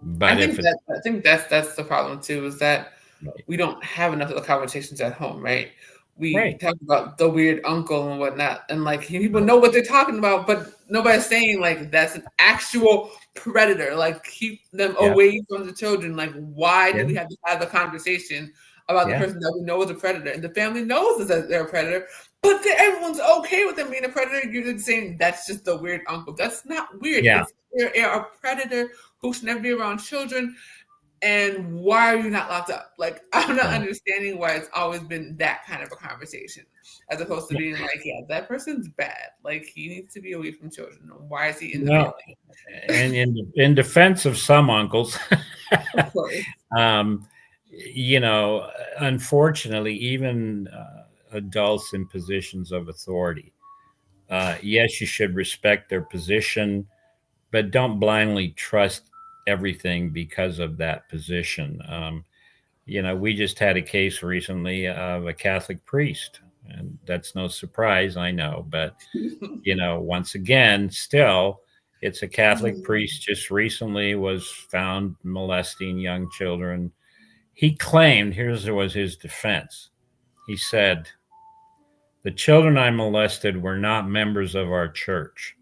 A: I
B: But
A: think
B: if it's
A: that I think that's the problem too, is that
B: right,
A: we don't have enough of the conversations at home, right? We
B: right,
A: talk about the weird uncle and whatnot, and like people know what they're talking about, but nobody's saying like that's an actual predator. Like keep them
B: yeah,
A: away from the children. Like why
B: yeah,
A: do we have to have the conversation about the
B: yeah,
A: person that we know is a predator, and the family knows that they're a predator, but everyone's okay with them being a predator? You're just saying that's just the weird uncle. That's not weird.
B: yeah,
A: It's they're a predator who should never be around children. And why are you not locked up? Like, I'm not
B: yeah.
A: understanding why it's always been that kind of a conversation, as opposed to being like, yeah, that person's bad. Like, he needs to be away from children. Why is he in the
B: No,
A: family?
B: and in defense of some uncles,
A: Of course.
B: um, unfortunately, even adults in positions of authority, yes, you should respect their position, but don't blindly trust everything because of that position. We just had a case recently of a Catholic priest, and that's no surprise, I know. But, once again, still, It's a Catholic
A: Mhm.
B: priest just recently was found molesting young children. He claimed, here's was his defense. He said, "The children I molested were not members of our church.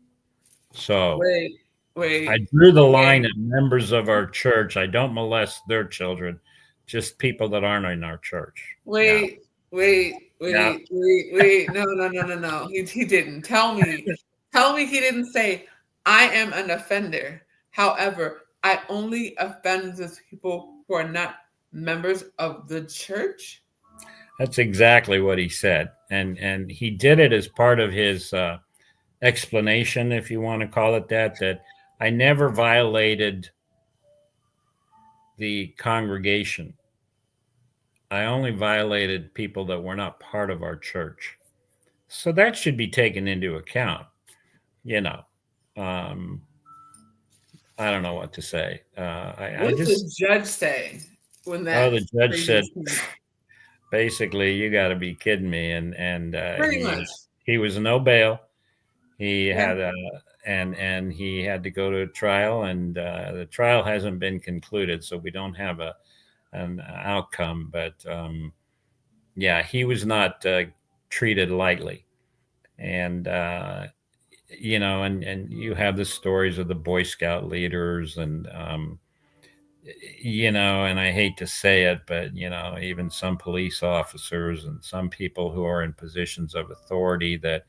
B: So
A: Wait,
B: I
A: wait.
B: drew the line
A: Okay.
B: at members of our church. I don't molest their children, just people that aren't in our church." Yeah.
A: Wait, wait,
B: Yeah.
A: wait, wait, wait. No, no, no, no, no. He didn't. Tell me. Tell me he didn't say, I am an offender. However, I only offend those people who are not members of the church.
B: That's exactly what he said. And he did it as part of his explanation, if you want to call it that, that I never violated the congregation. I only violated people that were not part of our church. So that should be taken into account. You know, um, I don't know what to say. I
A: What did
B: just,
A: the judge say when
B: oh,
A: that
B: the judge said,
A: craziness came up?
B: basically, you got to be kidding me. And
A: Pretty much.
B: he was no bail. He
A: Yeah.
B: had and he had to go to trial, and the trial hasn't been concluded, so we don't have an outcome. But yeah, he was not treated lightly, and and you have the stories of the Boy Scout leaders, and and I hate to say it, but even some police officers and some people who are in positions of authority that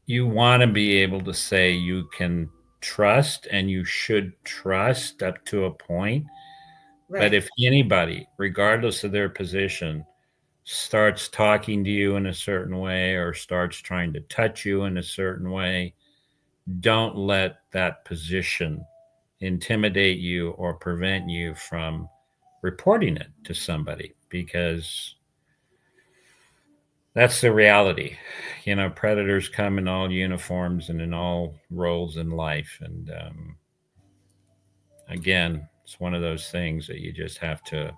B: you want to be able to say you can trust and you should trust up to a point. But
A: Right.
B: if anybody, regardless of their position, starts talking to you in a certain way or starts trying to touch you in a certain way, don't let that position intimidate you or prevent you from reporting it to somebody, because that's the reality. Predators come in all uniforms and in all roles in life. And again, it's one of those things that you just have to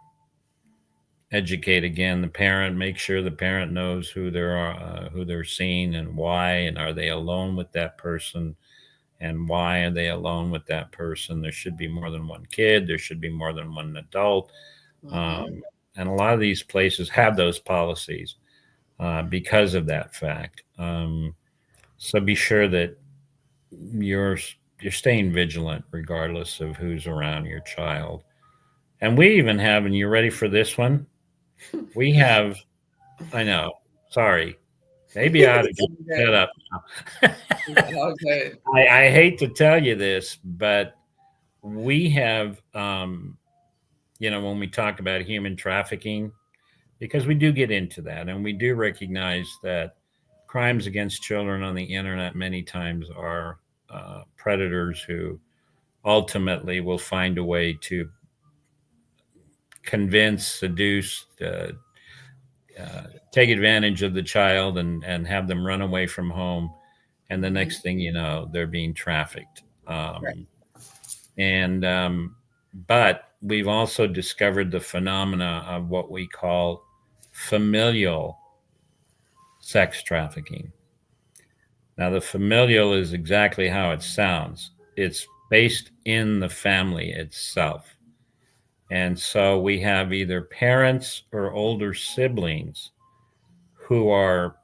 B: educate again the parent, make sure the parent knows who they're seeing and why, and are they alone with that person, and why are they alone with that person. There should be more than one kid. There should be more than one adult.
A: Hmm.
B: Um, and a lot of these places have those policies because of that fact. So be sure that you're you're staying vigilant regardless of who's around your child. And we even have, and you ready for this one? We have, I know, sorry, maybe I ought to just shut
A: Okay.
B: up now.
A: Okay.
B: I hate to tell you this, but we have, when we talk about human trafficking, because we do get into that and we do recognize that crimes against children on the internet many times are predators who ultimately will find a way to convince, seduce, take advantage of the child, and have them run away from home. And the
A: Hmm.
B: next thing you know, they're being trafficked.
A: Right.
B: And But we've also discovered the phenomena of what we call familial sex trafficking. Now, the familial is exactly how it sounds. It's based in the family itself. And so we have either parents or older siblings who are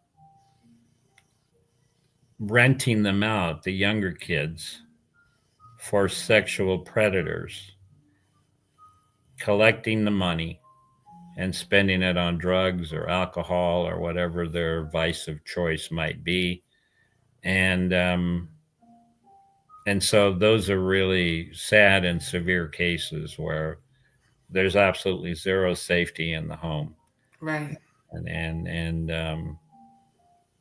B: renting them out, the younger kids, for sexual predators, collecting the money and spending it on drugs or alcohol or whatever their vice of choice might be. And and so those are really sad and severe cases where there's absolutely zero safety in the home.
A: Right.
B: And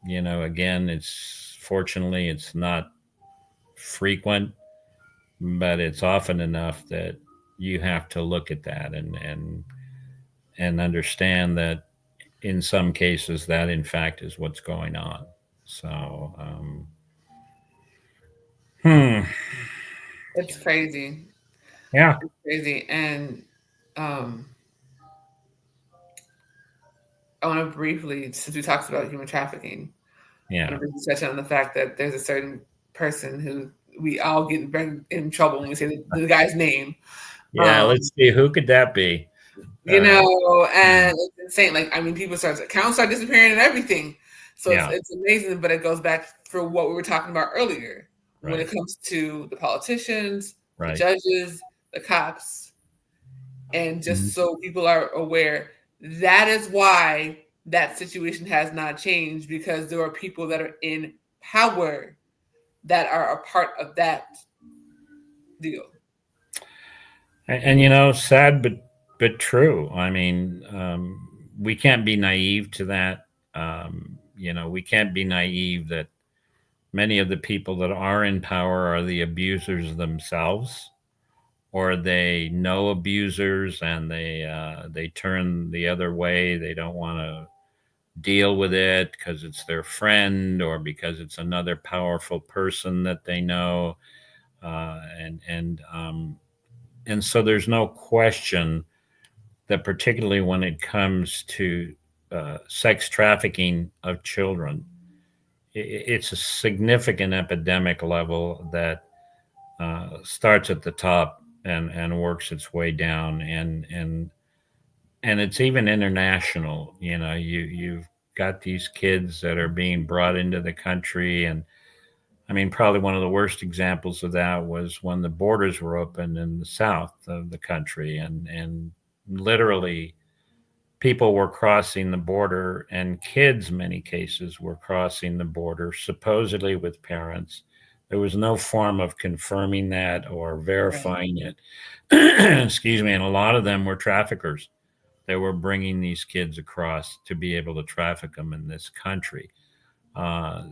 B: again, it's fortunately it's not frequent, but it's often enough that you have to look at that and understand that in some cases that in fact is what's going on. So hmm
A: It's crazy.
B: yeah,
A: It's crazy. And um, I want to briefly, since we talked about human trafficking, I
B: yeah,
A: want to briefly touch on the fact that there's a certain person who we all get very in trouble when we say the guy's name.
B: Yeah,
A: Um,
B: let's see. Who could that be? Uh,
A: and it's insane. Like, I mean, accounts start disappearing and everything. So
B: yeah,
A: it's amazing, but it goes back for what we were talking about earlier when it
B: right,
A: comes to the politicians, the
B: right.
A: judges, the cops, and
B: Mhm.
A: just so people are aware, that is why that situation has not changed because there are people that are in power that are a part of that deal.
B: Sad but true. I mean, we can't be naive to that. We can't be naive that many of the people that are in power are the abusers themselves, or they know abusers and they turn the other way. They don't want to deal with it because it's their friend or because it's another powerful person that they know, and so there's no question that particularly when it comes to sex trafficking of children, it's a significant epidemic level that starts at the top and works its way down, and it's even international. You've got these kids that are being brought into the country, and I mean, probably one of the worst examples of that was when the borders were open in the south of the country, and literally people were crossing the border, and kids, many cases, were crossing the border supposedly with parents. There was no form of confirming that or
A: Right.
B: verifying it. Excuse me. And a lot of them were traffickers. They were bringing these kids across to be able to traffic them in this country.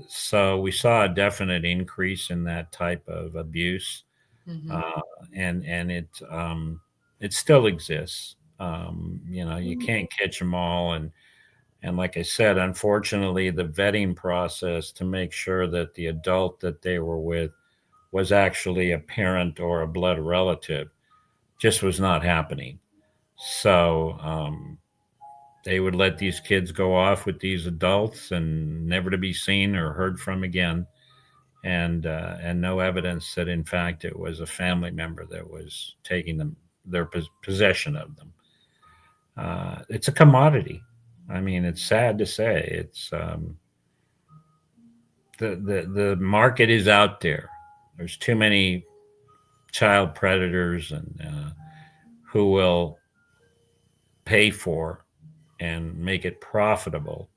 B: So we saw a definite increase in that type of abuse,
A: Mm-hmm.
B: uh, and it still exists. You can't catch them all, and like I said, unfortunately, the vetting process to make sure that the adult that they were with was actually a parent or a blood relative just was not happening. So they would let these kids go off with these adults and never to be seen or heard from again, and no evidence that in fact it was a family member that was taking them their possession of them. It's a commodity. I mean, it's sad to say. It's the market is out there. There's too many child predators and who will pay for and make it profitable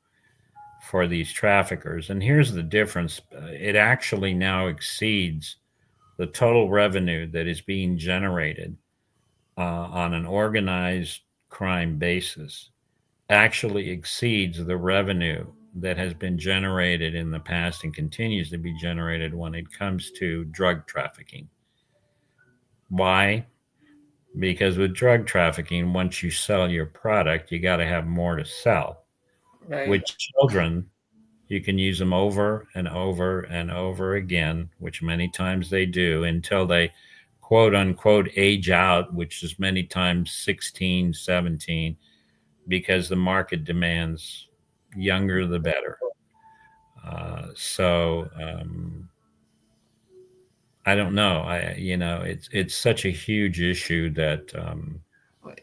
B: for these traffickers. And here's the difference: it actually now exceeds the total revenue that is being generated on an organized crime basis actually exceeds the revenue that has been generated in the past and continues to be generated when it comes to drug trafficking. Why? Because with drug trafficking, once you sell your product, you got to have more to sell. With
A: Right.
B: children, you can use them over and over and over again, which many times they do until they quote unquote age out, which is many times 16, 17, because the market demands younger the better. So I don't know. It's such a huge issue that
A: Wait.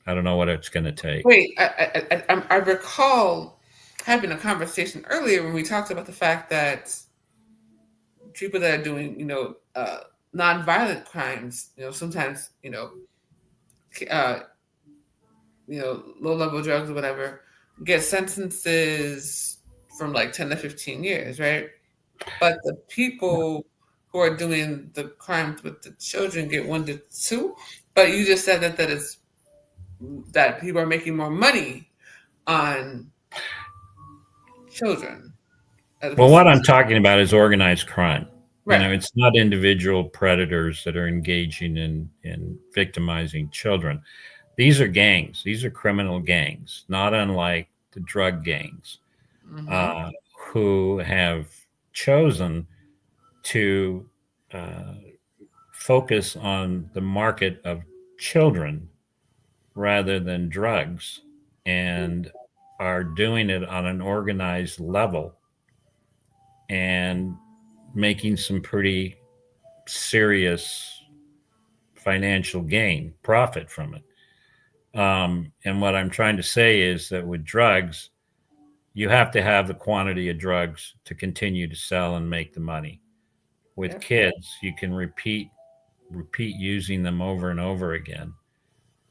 B: I don't know what it's going to take.
A: Wait. I recall having a conversation earlier when we talked about the fact that people that are doing, nonviolent crimes, sometimes, uh, low level drugs or whatever, get sentences from like 10 to 15 years, right? But the people who are doing the crimes with the children get 1 to 2. But you just said that people are making more money on children as
B: Well,
A: opposed to
B: what I'm talking about is organized crime.
A: right.
B: It's not individual predators that are engaging in victimizing children. These are gangs. These are criminal gangs, not unlike the drug gangs,
A: Mm-hmm.
B: uh, who have chosen to uh, focus on the market of children rather than drugs, and are doing it on an organized level. And making some pretty serious financial gain, profit from it. And what I'm trying to say is that with drugs, you have to have the quantity of drugs to continue to sell and make the money. With
A: Yep.
B: kids, you can repeat using them over and over again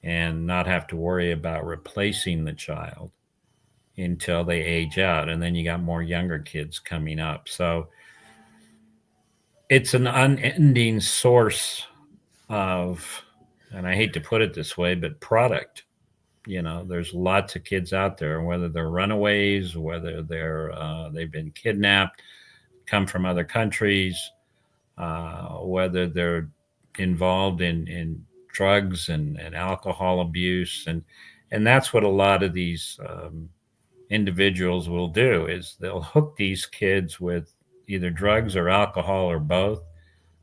B: and not have to worry about replacing the child until they age out, and then you got more younger kids coming up. So it's an unending source of, and I hate to put it this way, but product. There's lots of kids out there, whether they're runaways, whether they've been kidnapped, come from other countries, whether they're involved in drugs and alcohol abuse, and that's what a lot of these individuals will do is they'll hook these kids with either drugs or alcohol or both.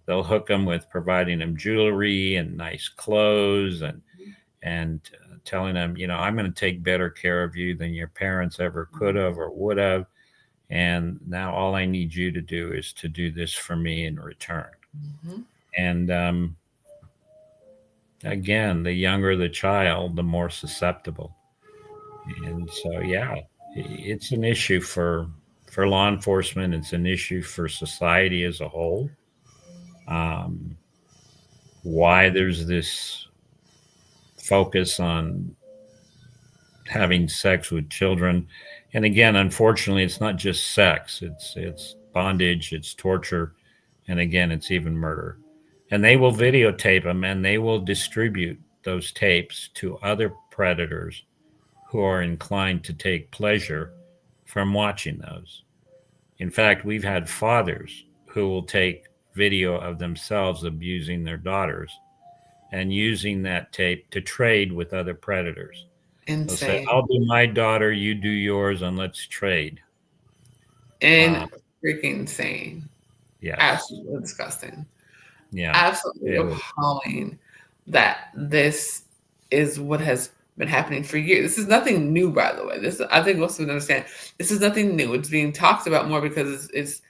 B: They'll hook them with providing them jewelry and nice clothes and telling them, I'm going to take better care of you than your parents ever could have or would have. And now all I need you to do is to do this for me in return.
A: Mm-hmm.
B: And again, the younger the child, the more susceptible. And so, yeah, it's an issue for law enforcement. It's an issue for society as a whole. Um, why there's this focus on having sex with children, and again, unfortunately, it's not just sex. It's bondage, it's torture, and again, it's even murder. And they will videotape them and they will distribute those tapes to other predators who are inclined to take pleasure from watching those. In fact, we've had fathers who will take video of themselves abusing their daughters and using that tape to trade with other predators. They'll say,
A: Insane.
B: I'll do my daughter, you do yours, and let's trade.
A: And
B: Uh,
A: freaking insane.
B: yes.
A: Absolutely disgusting.
B: Yeah.
A: Absolutely
B: It,
A: appalling that this is what has been happening for years. This is nothing new, by the way. This, I think most people understand. This is nothing new. It's being talked about more because it's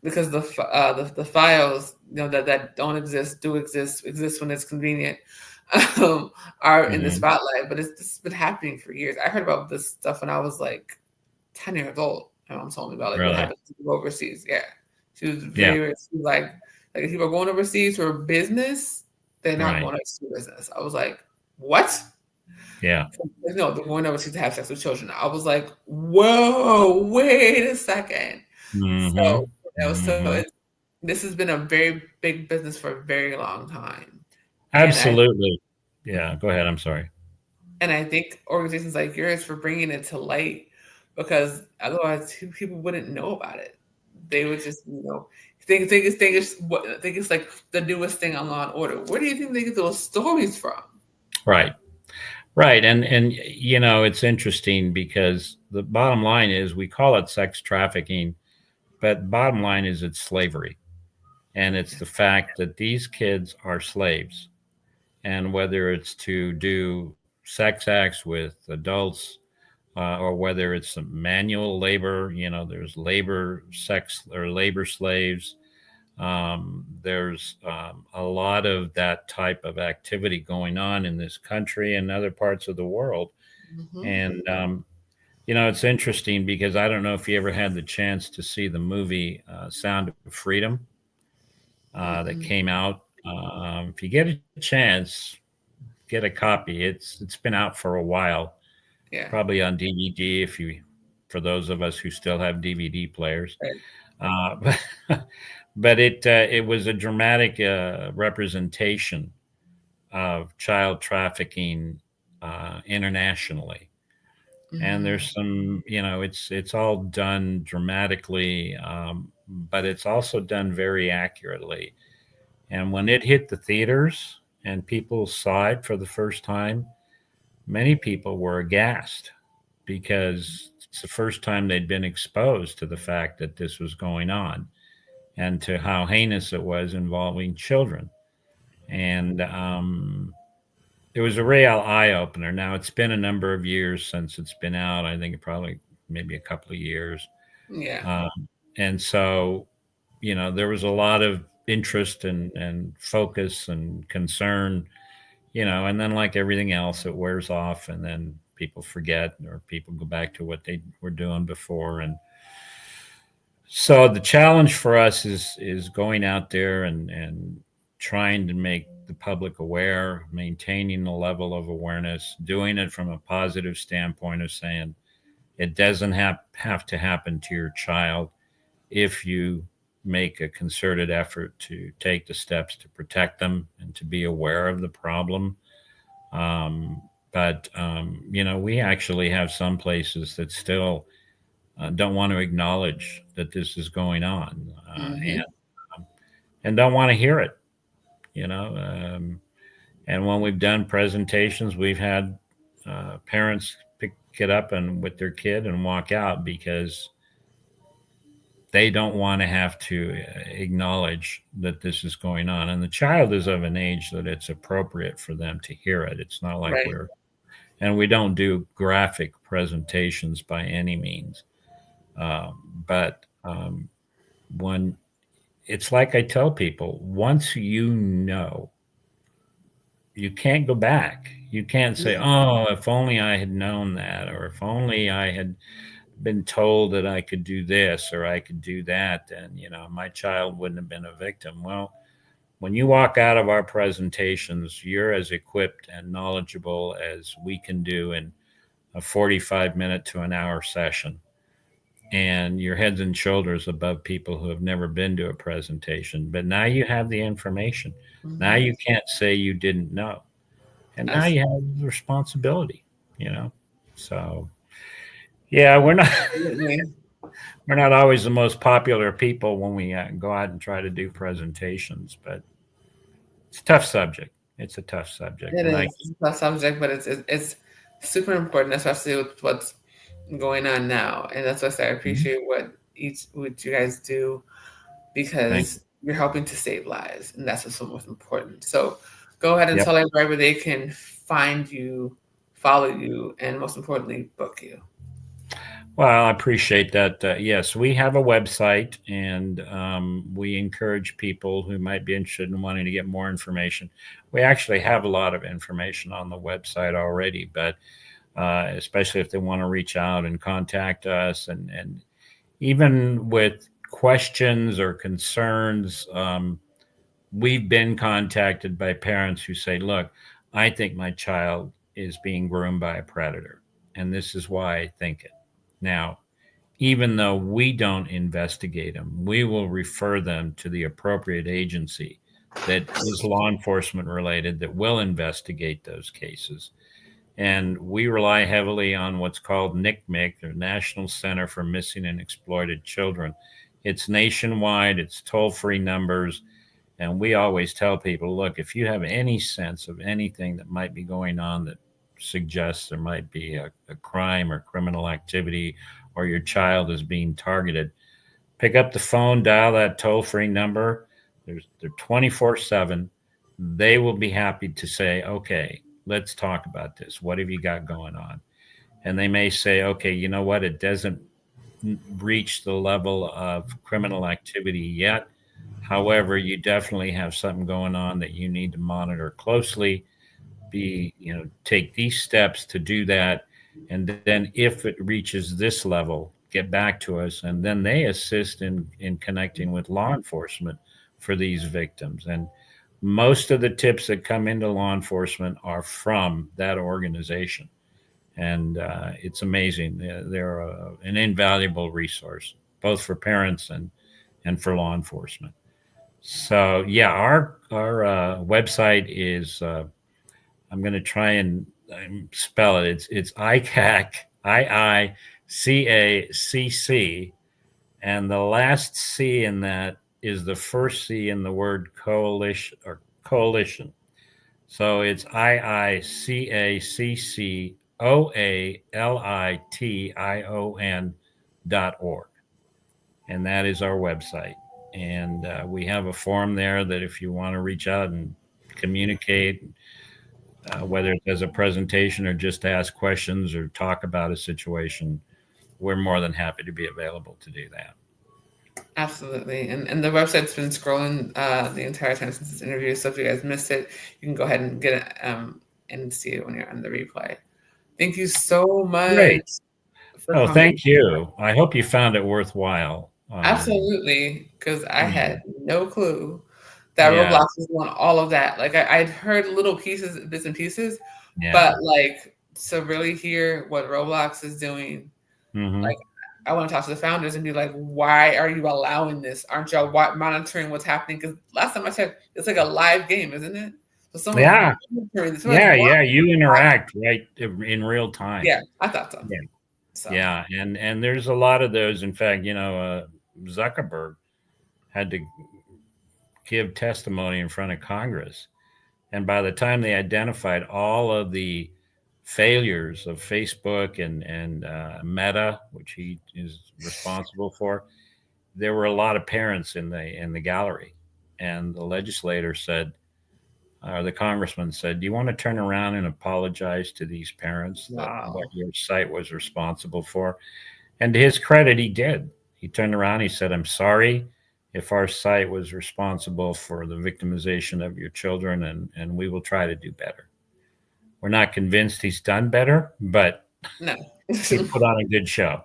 A: because the files, that don't exist, do exist when it's convenient, um, are in the
B: mhm.
A: spotlight. But this has been happening for years. I heard about this stuff when I was like 10 years old. My mom told me about like what
B: Really?
A: happened to people overseas. Yeah, she was
B: Yeah.
A: she was like if people are going overseas for business, they're not
B: Right.
A: going overseas for business. I was like, what?
B: Yeah.
A: No, they're going overseas to have sex with children. I was like, whoa, wait a second. So,
B: Hmm.
A: so
B: Hmm.
A: this has been a very big business for a very long time, and
B: Absolutely. Yeah. Go ahead. I'm sorry.
A: I think organizations like yours for bringing it to light, because otherwise people wouldn't know about it. They would just think it's like the newest thing on Law and Order. Where do you think they get those stories from?
B: Right. Right. And it's interesting because the bottom line is we call it sex trafficking, but bottom line is it's slavery. And it's the fact that these kids are slaves. And whether it's to do sex acts with adults, or whether it's some manual labor, there's labor sex or labor slaves. There's a lot of that type of activity going on in this country and other parts of the world.
A: Hmm.
B: And, it's interesting because I don't know if you ever had the chance to see the movie Sound of Freedom that
A: Mm-mm.
B: came out. If you get a chance, get a copy. It's been out for a while,
A: Yeah.
B: probably on DVD for those of us who still have DVD players.
A: Right.
B: But but it was a dramatic representation of child trafficking internationally. And
A: Hmm.
B: there's some, it's all done dramatically, but it's also done very accurately. And when it hit the theaters and people saw it for the first time, many people were aghast because it's the first time they'd been exposed to the fact that this was going on and to how heinous it was involving children. And it was a real eye opener. Now, it's been a number of years since it's been out. I think it probably maybe a couple of years.
A: Yeah.
B: Um, And so, there was a lot of interest and focus and concern, and then like everything else, it wears off and then people forget or people go back to what they were doing before. And so the challenge for us is going out there and trying to make the public aware, maintaining the level of awareness, doing it from a positive standpoint of saying it doesn't have to happen to your child if you make a concerted effort to take the steps to protect them and to be aware of the problem. But we actually have some places that still don't want to acknowledge that this is going on, and
A: Mm-hmm.
B: um, and don't want to hear it. You know, um, and when we've done presentations, we've had parents pick it up and with their kid and walk out because they don't want to have to acknowledge that this is going on. And the child is of an age that it's appropriate for them to hear it. It's not like
A: Right.
B: and we don't do graphic presentations by any means. But when it's like I tell people, once you can't go back. You can't say,
A: Yeah.
B: oh, if only I had known that, or if only I had been told that I could do this or I could do that, then, my child wouldn't have been a victim. Well, when you walk out of our presentations, you're as equipped and knowledgeable as we can do in a 45-minute to an hour session. And you're heads and shoulders above people who have never been to a presentation. But now you have the information. Now
A: Mm-hmm.
B: you can't say you didn't know. And now
A: That's
B: you have the responsibility, you know. So yeah,
A: absolutely.
B: we're not always the most popular people when we go out and try to do presentations, but it's a tough subject. It's a tough subject,
A: It
B: and I
A: is. It's a tough subject, but it's super important, especially with what's going on now. And that's why I say I
B: Mhm.
A: appreciate what you guys do
B: Thank
A: because
B: you.
A: you're helping to save lives, and that's what's so most important. So go ahead and
B: Yep.
A: tell everybody where they can find you, follow you, and most importantly, book you.
B: Well, I appreciate that. Yes, we have a website, and we encourage people who might be interested in wanting to get more information. We actually have a lot of information on the website already, but especially if they want to reach out and contact us, and even with questions or concerns, we've been contacted by parents who say, "Look, I think my child is being groomed by a predator, and this is why I think it." Now, even though we don't investigate them, we will refer them to the appropriate agency that is law enforcement related that will investigate those cases. And we rely heavily on what's called NCMEC, the National Center for Missing and Exploited Children. It's nationwide, it's toll free numbers. And we always tell people, look, if you have any sense of anything that might be going on that suggests there might be a crime or criminal activity or your child is being targeted, pick up the phone, dial that toll free number. They're 24/7. They will be happy to say, okay, let's talk about this. What have you got going on? And they may say, okay, you know what? It doesn't reach the level of criminal activity yet. However, you definitely have something going on that you need to monitor closely. Take these steps to do that. And then if it reaches this level, get back to us. And then they assist in connecting with law enforcement for these victims. And most of the tips that come into law enforcement are from that organization. And it's amazing. They're an invaluable resource, both for parents and for law enforcement. So yeah, our website is I'm going to try and spell it. It's IICACC, and the last C in that is the first C in the word coalition or coalition. So it's IICACCOALITION.org, and that is our website. And we have a form there that if you want to reach out and communicate, whether it's as a presentation or just ask questions or talk about a situation, we're more than happy to be available to do that.
A: Absolutely. And the website's been scrolling the entire time since this interview. So if you guys missed it, you can go ahead and get it and see it when you're on the replay. Thank you so
B: Great.
A: much for
B: Oh,
A: coming.
B: thank you. I hope you found it worthwhile.
A: Absolutely. Because I
B: Yeah.
A: had no clue that
B: Yeah.
A: Roblox was doing all of that. Like I'd heard little pieces, bits and pieces,
B: Yeah.
A: but like to really hear what Roblox is doing, like
B: Hmm.
A: I want to talk to the founders and be like, why are you allowing this? Aren't y'all monitoring what's happening? Because last time I checked, it's like a live game, isn't it? So someone's
B: Yeah.
A: monitoring, someone's
B: Yeah. Yeah.
A: watching.
B: You interact right in real time.
A: Yeah, I thought so.
B: Yeah.
A: So
B: Yeah. And there's a lot of those. In fact, Zuckerberg had to give testimony in front of Congress. And by the time they identified all of the failures of Facebook and Meta, which he is responsible for, there were a lot of parents in the gallery, and the legislator said, or the congressman said, "Do you want to turn around and apologize to these parents that what
A: wow.
B: your site was responsible for?" And to his credit, he did. He turned around. He said, "I'm sorry if our site was responsible for the victimization of your children, and we will try to do better." We're not convinced he's done better, but
A: No.
B: he put on a good show.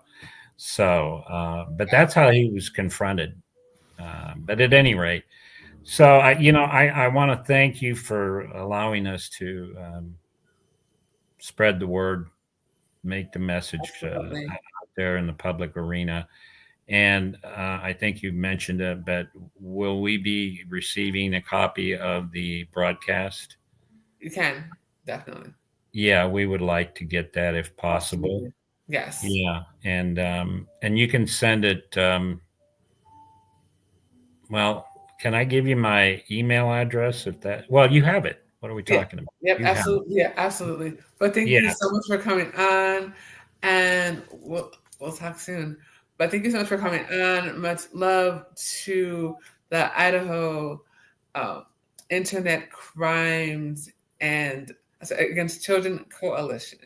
B: So, but that's how he was confronted. But at any rate, so I want to thank you for allowing us to spread the word, make the message
A: Absolutely.
B: out there in the public arena. And I think you mentioned it, but will we be receiving a copy of the broadcast?
A: You can, definitely.
B: Yeah, we would like to get that if possible.
A: Absolutely. Yes.
B: Yeah, and you can send it. Well, can I give you my email address if that? Well, you have it. What are we
A: Yeah.
B: talking about?
A: Yep.
B: You have it.
A: Absolutely. Yeah. Absolutely. But thank you so
B: Yes.
A: much for coming on, and we'll talk soon. But thank you so much for coming on. Much love to the Idaho uh, Internet Crimes and Against Children Coalition.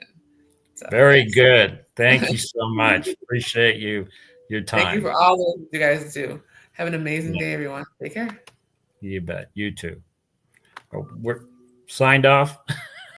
A: So
B: Very
A: yes,
B: good. Thank you so much. Appreciate your
A: thank you
B: time.
A: for all that you guys do. Have an amazing
B: Yeah,
A: day, everyone. Take care.
B: you bet. You too. Oh, we're signed off.